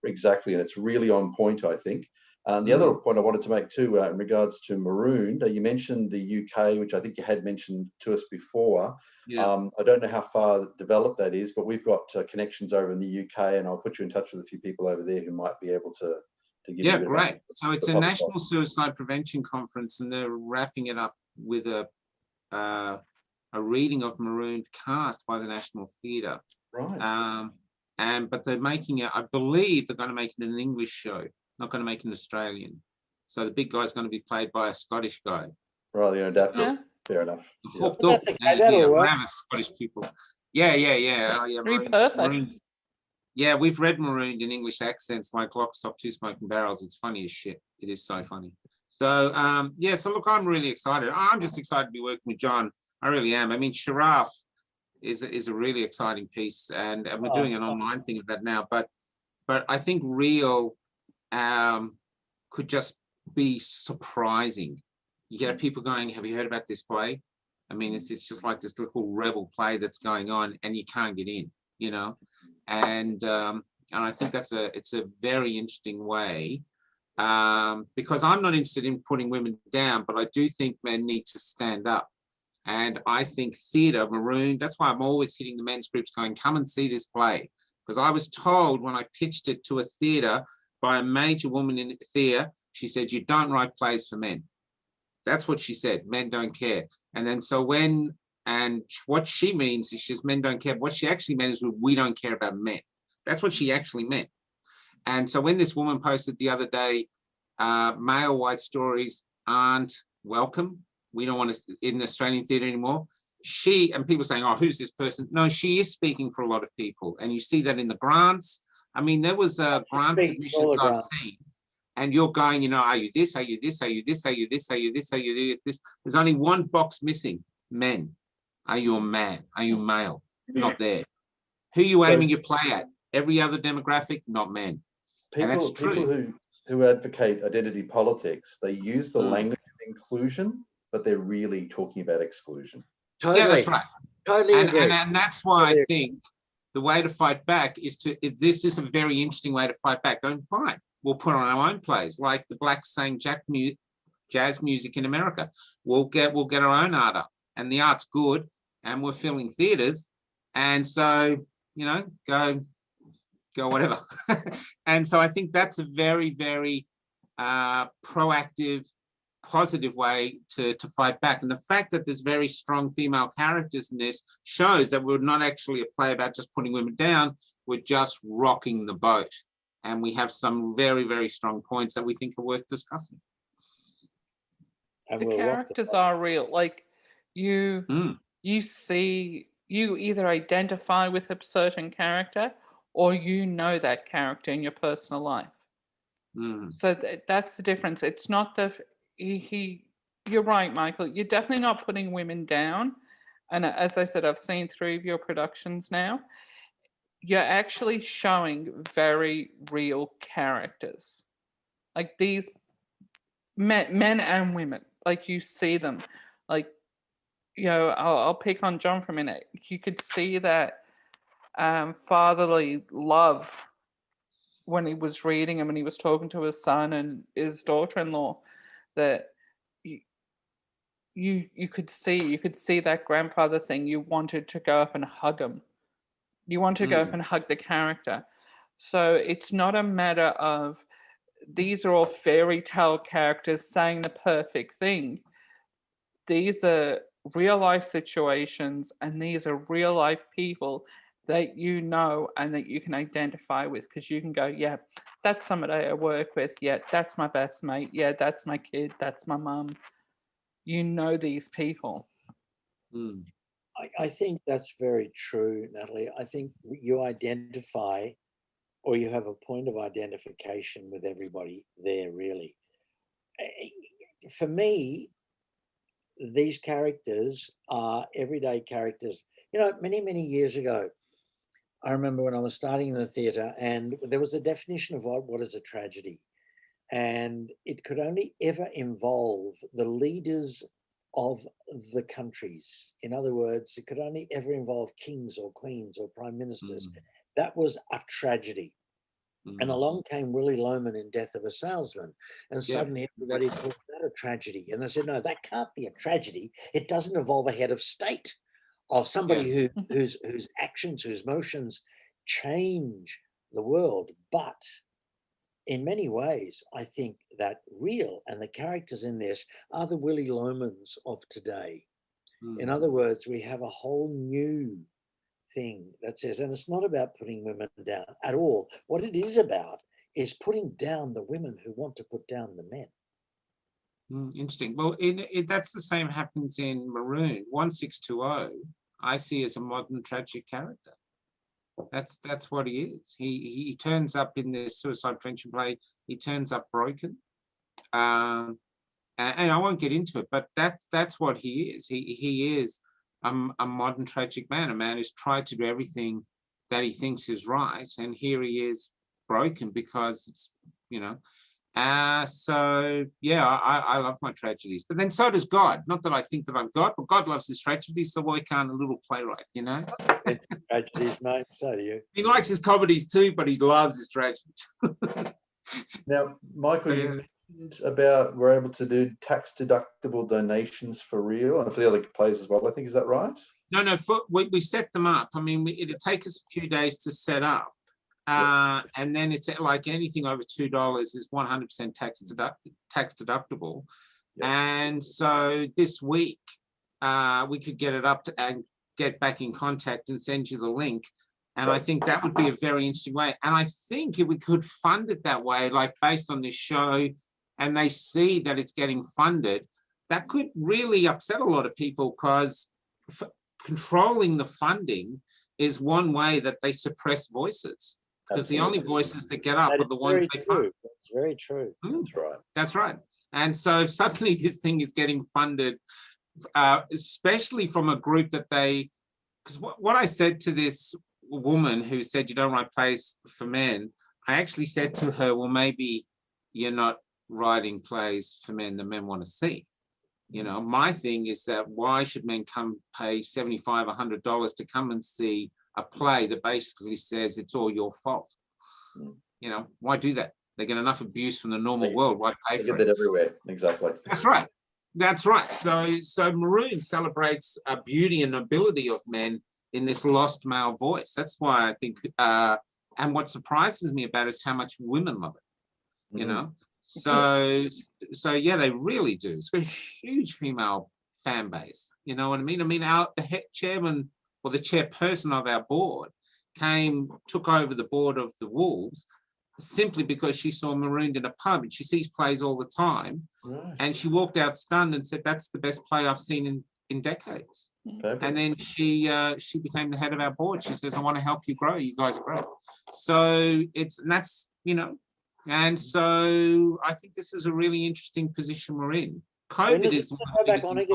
Exactly, and it's really on point, I think. The other point I wanted to make too, in regards to Marooned, you mentioned the UK, which I think you had mentioned to us before. Yeah. I don't know how far developed that is, but we've got connections over in the UK, and I'll put you in touch with a few people over there who might be able to give you. Yeah, great. So it's a National Suicide Prevention Conference, and they're wrapping it up with a reading of Marooned cast by the National Theatre. Right. But they're making it, I believe they're going to make it an English show, not going to make it an Australian. So the big guy's going to be played by a Scottish guy. Right, they're adapted. Yeah. Fair enough. Yep. That's okay, that'll work. Scottish people. Yeah. Oh, yeah, Marooned. Yeah, we've read Marooned in English accents like Lock, Stock, Two Smoking Barrels. It's funny as shit. It is so funny. So, so look, I'm really excited. I'm just excited to be working with John. I really am. I mean, Sharaf is a really exciting piece, and we're doing an online thing of that now. But I think Reel could just be surprising. You get people going, have you heard about this play? I mean, it's just like this little rebel play that's going on, and you can't get in, And I think it's a very interesting way, because I'm not interested in putting women down, but I do think men need to stand up. And I think theatre, Marooned, that's why I'm always hitting the men's groups going, come and see this play. Because I was told when I pitched it to a theatre by a major woman in theatre, she said, you don't write plays for men. That's what she said. Men don't care. And then what she means is she's men don't care. What she actually meant is we don't care about men. That's what she actually meant. And so when this woman posted the other day, male white stories aren't welcome, we don't want to in Australian theatre anymore. And people saying, oh, who's this person? No, she is speaking for a lot of people. And you see that in the grants. I mean, there was grant submissions I've seen. And you're going, are you this? Are you this? Are you this? Are you this? Are you this? Are you this? There's only one box missing. Men. Are you a man? Are you male? Not there. Who are you aiming your play at? Every other demographic, not men. And that's true. People who advocate identity politics, they use the language of inclusion, but they're really talking about exclusion. Totally. Yeah, that's right. Totally agree. And that's why I think the way to fight back this is a very interesting way to fight back. Going, fine, we'll put on our own plays, like the blacks saying jazz music in America. We'll get our own art up, and the art's good, and we're filling theatres, and so go whatever. And so I think that's a very, very proactive, positive way to fight back. And the fact that there's very strong female characters in this shows that we're not actually a play about just putting women down, we're just rocking the boat. And we have some very, very strong points that we think are worth discussing. And the characters are real. Like you see, you either identify with a certain character or that character in your personal life. So that's the difference. It's not you're right, Michael. You're definitely not putting women down. And as I said, I've seen 3 of your productions now. You're actually showing very real characters. Like these men and women, like you see them. Like you know, I'll pick on John for a minute. You could see that fatherly love when he was reading him and he was talking to his son and his daughter-in-law, that you could see that grandfather thing. You wanted to go up and hug him. You want to go up and hug the character. So it's not a matter of these are all fairy tale characters saying the perfect thing. These are real life situations and these are real life people that you know and that you can identify with, because you can go, yeah, that's somebody I work with. Yeah, that's my best mate. Yeah, that's my kid. That's my mum. You know these people. I think that's very true, Natalie. I think you identify, or you have a point of identification with everybody there, really. For me, these characters are everyday characters. You know, many, many years ago, I remember when I was starting in the theatre, and there was a definition of what is a tragedy. And it could only ever involve the leaders of the countries. In other words, it could only ever involve kings or queens or prime ministers. That was a tragedy. And along came Willy Loman in Death of a Salesman. And suddenly everybody called that a tragedy. And they said, no, that can't be a tragedy. It doesn't involve a head of state or somebody whose actions, whose motions change the world. But in many ways, I think that Real and the characters in this are the Willy Lomans of today. In other words, we have a whole new thing that says, and it's not about putting women down at all. What it is about is putting down the women who want to put down the men. Interesting. Well, that's the same happens in Maroon. 1620, I see as a modern tragic character. That's what he is. He turns up in this suicide prevention play. He turns up broken, and I won't get into it, but that's what he is. He is a modern tragic man, a man who's tried to do everything that he thinks is right, and here he is broken because it's, you know. So yeah, I love my tragedies, but then so does God. Not that I think that I'm God, but God loves his tragedies, so why can't a little playwright, you know? It's tragedies, mate, so do you. He likes his comedies too, but he loves his tragedies. Now, Michael, you mentioned about we're able to do tax-deductible donations for Real and for the other plays as well, I think. Is that right? No, we set them up. I mean, it'd take us a few days to set up. And then it's like anything over $2 is 100% tax deductible. Yep. And so this week we could get it up and get back in contact and send you the link. And I think that would be a very interesting way. And I think if we could fund it that way, like based on this show, and they see that it's getting funded, that could really upset a lot of people, because controlling the funding is one way that they suppress voices. Because the only voices that get up are the ones they fund. That's very true. That's right. That's right. And so if suddenly this thing is getting funded, especially from a group that they, because what I said to this woman who said you don't write plays for men, I actually said to her, well, maybe you're not writing plays for men the men want to see. You know, my thing is that why should men come pay $75, $100 to come and see a play that basically says it's all your fault? You know, why do that? They get enough abuse from the normal world. Why pay for it? They get that everywhere. Exactly. That's right. That's right. So Maroon celebrates a beauty and nobility of men in this lost male voice. That's why I think, and what surprises me about it is how much women love it. You know, so yeah, they really do. It's got a huge female fan base. You know what I mean? I mean, the head chairman or the chairperson of our board took over the board of the Wolves simply because she saw Marooned in a pub, and she sees plays all the time. Right. And she walked out stunned and said, that's the best play I've seen in decades. Perfect. And then she became the head of our board. She says, I want to help you grow. You guys are great. So that's, you know, and so I think this is a really interesting position we're in. COVID is one of the biggest things at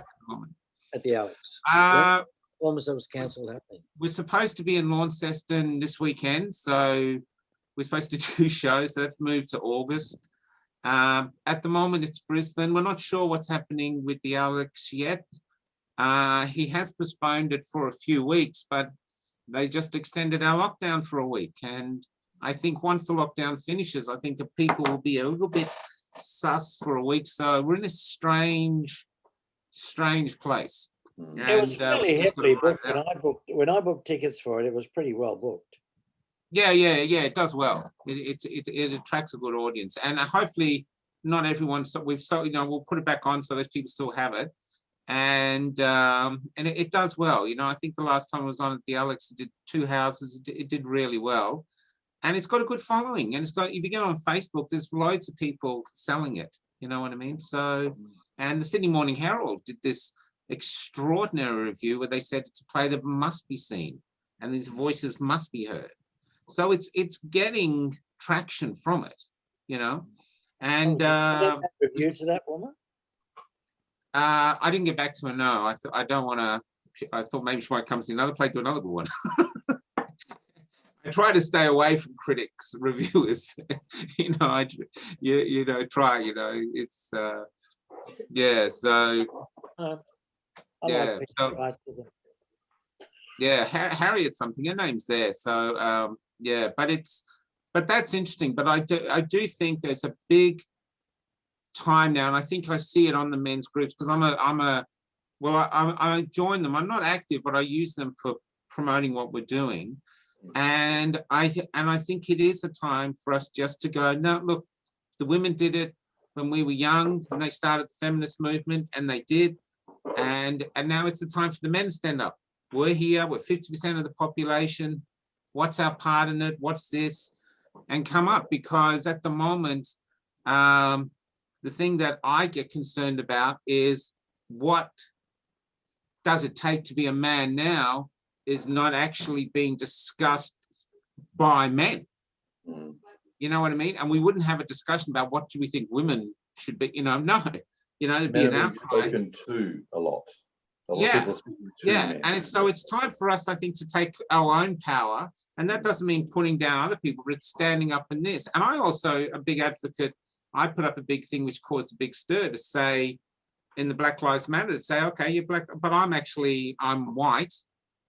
the moment. At the Alex. Performance that was cancelled happening. We're supposed to be in Launceston this weekend, so we're supposed to do 2 shows, so that's moved to August. At the moment, it's Brisbane. We're not sure what's happening with the Alex yet. He has postponed it for a few weeks, but they just extended our lockdown for a week. And I think once the lockdown finishes, I think the people will be a little bit sus for a week. So we're in a strange place. It was fairly heavily booked when when I booked tickets for it. It was pretty well booked. Yeah, it does well. It attracts a good audience, and hopefully not everyone. So we'll put it back on so those people still have it, and it does well. I think the last time I was on at the Alex, it did 2 houses. It did really well, and it's got a good following. And it's got, if you get on Facebook, there's loads of people selling it. You know what I mean? So, and the Sydney Morning Herald did this extraordinary review where they said it's a play that must be seen, and these voices must be heard. So it's getting traction from it, and review to that woman. I didn't get back to her. No, I don't want to. I thought maybe she might come see another play, do another good one. I try to stay away from critics, reviewers. I try. It's yeah. So yeah. So, yeah, Harriet something. Her name's there. So yeah, but that's interesting. But I do think there's a big time now, and I think I see it on the men's groups because I join them. I'm not active, but I use them for promoting what we're doing, and I think it is a time for us just to go. No, look, the women did it when we were young, when they started the feminist movement, and they did, and now it's the time for the men to stand up. We're here. We're 50% of the population. What's our part in it? What's this? And come up, because at the moment, the thing that I get concerned about is what does it take to be a man now is not actually being discussed by men. You know what I mean? And we wouldn't have a discussion about what do we think women should be. No. It'd be an outcry. Spoken to a lot. And so it's time for us, I think, to take our own power, and that doesn't mean putting down other people, but it's standing up in this. And I also a big advocate. I put up a big thing which caused a big stir to say, in the Black Lives Matter, to say, okay, you're black, but I'm white,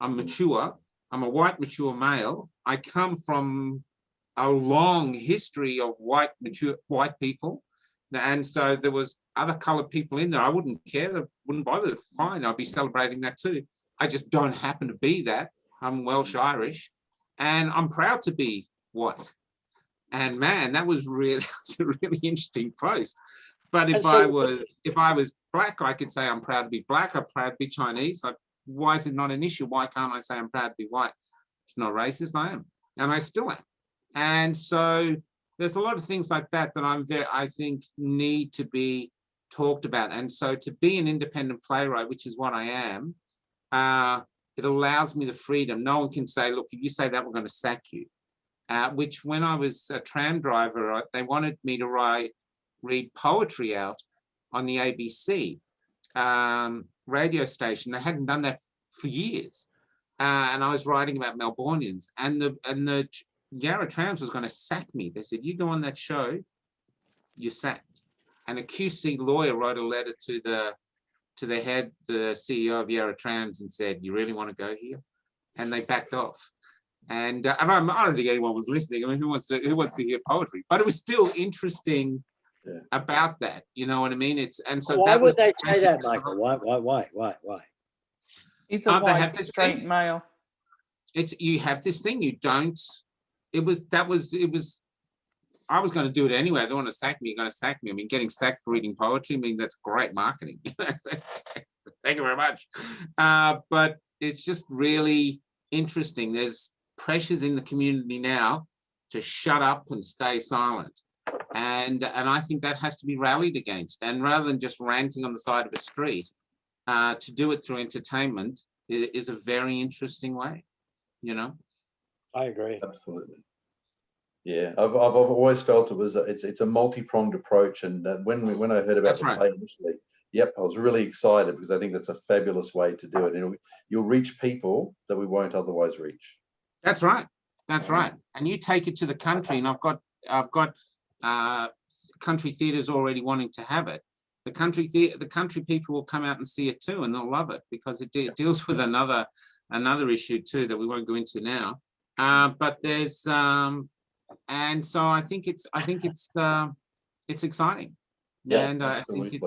I'm mature, I'm a white mature male. I come from a long history of mature white people. And so there was other coloured people in there. I wouldn't care, wouldn't bother. Fine, I'll be celebrating that too. I just don't happen to be that. I'm Welsh Irish, and I'm proud to be white. And man, that was really a really interesting post. But if I was black, I could say I'm proud to be black. I'm proud to be Chinese. Why is it not an issue? Why can't I say I'm proud to be white? It's not racist. I am, and I still am. And so there's a lot of things like that that I think need to be talked about. And so to be an independent playwright, which is what I am, it allows me the freedom. No one can say, look, if you say that, we're going to sack you. Which when I was a tram driver, they wanted me to read poetry out on the ABC radio station. They hadn't done that for years. And I was writing about Melbournians, and the Yarra Trams was going to sack me. They said, you go on that show, you're sacked. And a QC lawyer wrote a letter to the the CEO of Yarra Trams, and said, you really want to go here? And they backed off. And I don't think anyone was listening. I mean, who wants to hear poetry? But it was still interesting about that. You know what I mean? Why would they say that, Michael? Why? He's a white straight male. You have this thing. You don't. It was. I was going to do it anyway. They want to sack me. You're going to sack me. I mean, getting sacked for reading poetry. I mean, that's great marketing. Thank you very much. But it's just really interesting. There's pressures in the community now to shut up and stay silent, and I think that has to be rallied against. And rather than just ranting on the side of a street, to do it through entertainment is a very interesting way. I agree. Absolutely. Yeah, I've always felt it's a multi-pronged approach, and when I heard about the play initially, I was really excited because I think that's a fabulous way to do it. You'll reach people that we won't otherwise reach. That's right. And you take it to the country, and I've got country theatres already wanting to have it. the country people will come out and see it too, and they'll love it because it deals with another issue too that we won't go into now. But there's and so I think it's exciting, Yeah, and absolutely.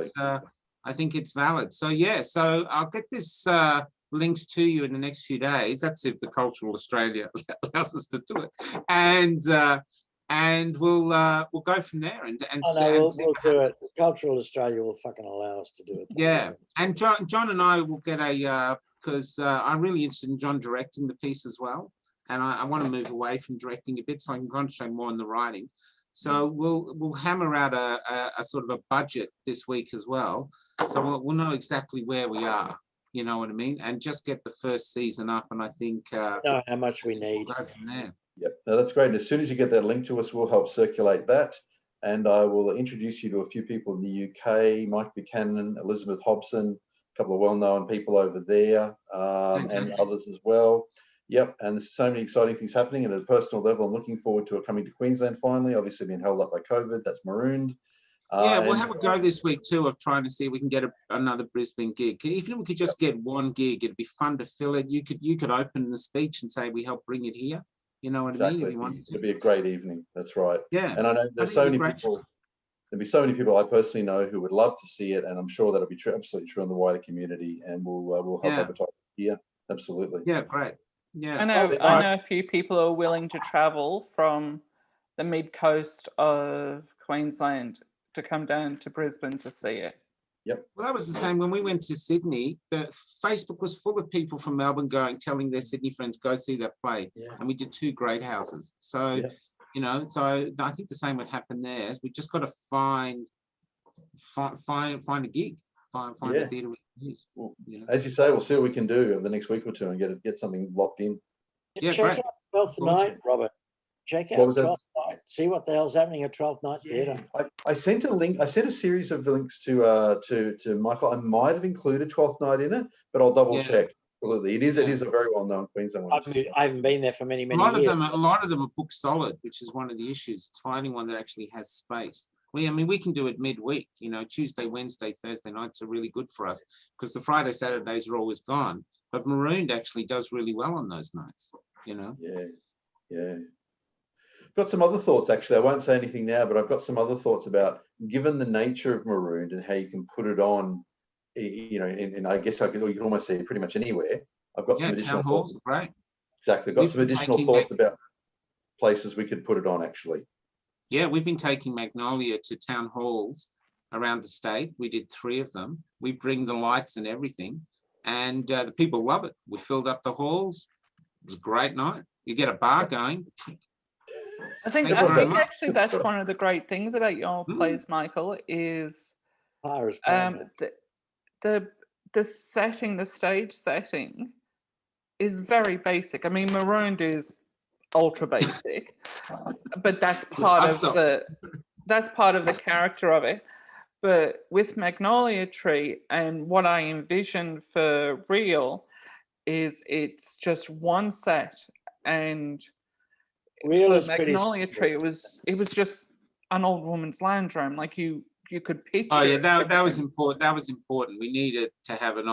I think it's valid. So yeah, so I'll get this links to you in the next few days. That's if the Cultural Australia allows us to do it, and we'll go from there and we'll do it. Cultural Australia will fucking allow us to do it. Yeah, and John and I will get a because I'm really interested in John directing the piece as well, and I want to move away from directing a bit so I can concentrate more on the writing. So we'll hammer out a sort of a budget this week as well, so we'll know exactly where we are. You know what I mean? And just get the first season up, and I think know how much we need. We'll go from there. Yep, no, that's great. And as soon as you get that link to us, we'll help circulate that. And I will introduce you to a few people in the UK, Mike Buchanan, Elizabeth Hobson, a couple of well-known people over there, and others as well. Yep, and there's so many exciting things happening. And at a personal level, I'm looking forward to it coming to Queensland finally. Obviously being held up by COVID, that's marooned. Yeah, we'll have a go this week too of trying to see if we can get another Brisbane gig. Even if we could just get one gig, it'd be fun to fill it. You could open the speech and say we help bring it here. You know what I mean? If you wanted to. It'd be a great evening. That's right. Yeah. And I know there's so many people. There'll be so many people I personally know who would love to see it, and I'm sure that'll be absolutely true in the wider community. And we'll help advertise here. Absolutely. Yeah, great. Yeah. I know a few people are willing to travel from the mid-coast of Queensland to come down to Brisbane to see it. Yep. Well, that was the same when we went to Sydney. The Facebook was full of people from Melbourne telling their Sydney friends, go see that play. Yeah. And we did 2 great houses. So, you know, so I think the same would happen there. We just got to find a gig, find a theatre we can use. Well, you know? As you say, we'll see what we can do over the next week or two and get something locked in. Yeah, check out 12th Night, Robert. Check out 12th Night. See what the hell's happening at 12th Night Theatre. I sent a link. I sent a series of links to Michael. I might have included 12th Night in it, but I'll double check. Absolutely, it is a very well known Queensland one. I haven't been there for many years. A lot of them are booked solid, which is one of the issues. It's finding one that actually has space. We can do it midweek. You know, Tuesday, Wednesday, Thursday nights are really good for us because the Friday, Saturdays are always gone. But Marooned actually does really well on those nights. You know. Yeah. Got some other thoughts actually. I won't say anything now, but I've got some other thoughts about given the nature of Marooned and how you can put it on. You know, and I guess you can almost see it pretty much anywhere. I've got some additional thoughts. Right. Exactly. I've got some additional thoughts about places we could put it on actually. Yeah, we've been taking Magnolia to town halls around the state. We did 3 of them. We bring the lights and everything, and the people love it. We filled up the halls. It was a great night. You get a bar going. I think actually that's one of the great things about your plays, Michael, is the setting, the stage setting is very basic. I mean, Marooned is ultra basic, but that's part of the character of it. But with Magnolia Tree and what I envision for Real is it's just one set, and Real for Magnolia Tree it was just an old woman's lounge room, like you could picture. Oh yeah, that was important. That was important. We needed to have it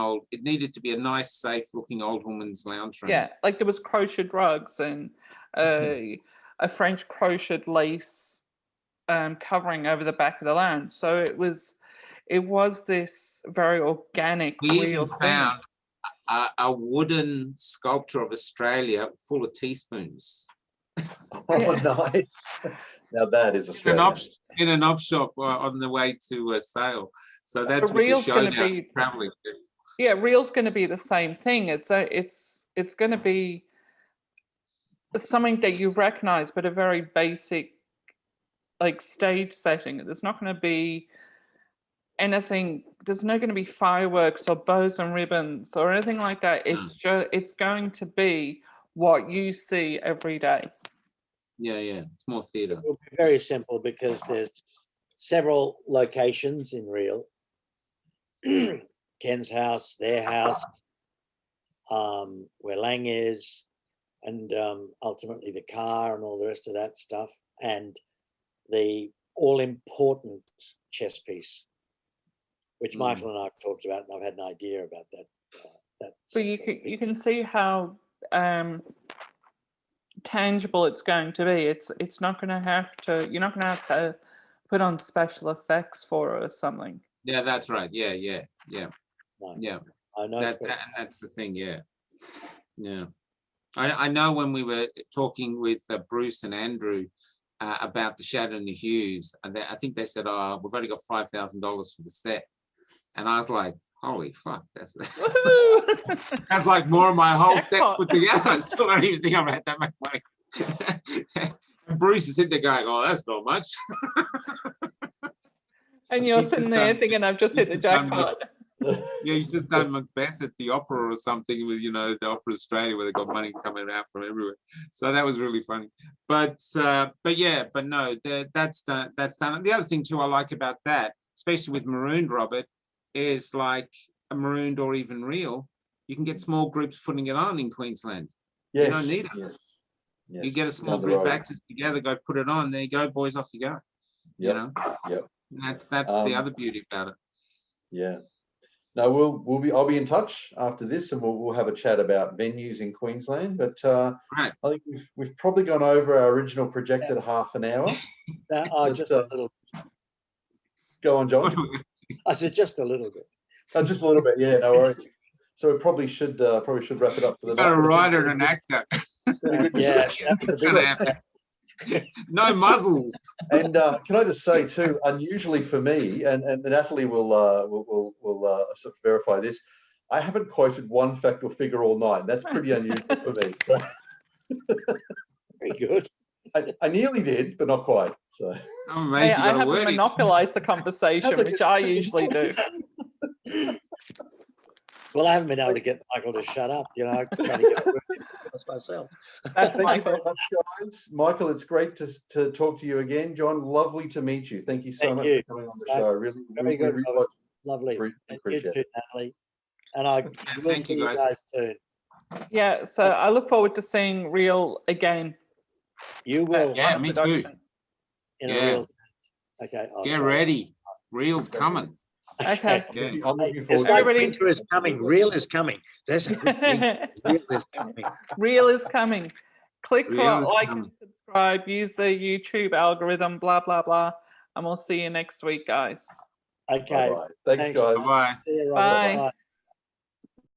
needed to be a nice, safe looking old woman's lounge room. Yeah, like there was crocheted rugs and a French crocheted lace covering over the back of the lounge. So it was this very organic. We even found a wooden sculpture of Australia full of teaspoons. Oh, nice. Now that is Australian. In an op shop on the way to a sale. So that's what Real's the show now is traveling to. Yeah, Real's going to be the same thing. It's going to be something that you recognize, but a very basic, like, stage setting. There's not going to be anything. There's not going to be fireworks or bows and ribbons or anything like that. It's going to be what you see every day. Yeah, it's more theatre. It will be very simple because there's several locations in Real. Ken's house, their house, where Lang is, and ultimately the car and all the rest of that stuff, and the all-important chess piece. which Michael and I have talked about, and I've had an idea about that. But you can see how tangible it's going to be. It's not going to have to. You're not going to have to put on special effects for it or something. Yeah, that's right. Yeah. No. Yeah. I know. That's the thing. Yeah. I know when we were talking with Bruce and Andrew about the Shadow and the Hues, and I think they said, "Oh, we've only got $5,000 for the set," and I was like, "Holy fuck, that's that's like more of my whole set put together." I still don't even think I've had that much money. And Bruce is sitting there going, "Oh, that's not much." And you're sitting there thinking, "I've just hit the jackpot." Yeah, he's just done Macbeth at the opera or something with, the Opera Australia, where they got money coming out from everywhere. So that was really funny. But no, that's done. And the other thing too I like about that, especially with Marooned, Robert, is like a Marooned or even Real, you can get small groups putting it on in Queensland. Yes, You don't need us. Yes. You get a small group of actors together, go put it on. There you go, boys, off you go. Yep. That's the other beauty about it. Yeah. No, I'll be in touch after this, and we'll have a chat about venues in Queensland. But right. I think we've probably gone over our original projected half an hour. Just a little. Go on, John. I said just a little bit. Just a little bit. Yeah, no worries. So we probably should wrap it up for the night. A writer and an actor. No muzzles. And can I just say too, unusually for me, and Natalie will sort of verify this, I haven't quoted one fact or figure all night. That's pretty unusual for me. So. Very good. I nearly did, but not quite. So I'm amazed I haven't monopolised the conversation, which I usually do. Well, I haven't been able to get Michael to shut up. I'm trying to get it myself. That's Thank you very much, guys. Michael, it's great to talk to you again. John, lovely to meet you. Thank you so much for coming on the show. Really, very good. Really lovely. Appreciate you too, Natalie. And I will see you guys soon. Yeah, so I look forward to seeing Real again. You will. Yeah, me too. In a Real. Okay. Get ready. Real's coming. Okay. Yeah. I'm looking forward. Winter is coming. Real is coming. There's a good thing. Real is coming. Real is coming. Click like and subscribe. Use the YouTube algorithm. Blah blah blah. And we'll see you next week, guys. Okay. Thanks, guys. Bye. See you, Bye. Bye.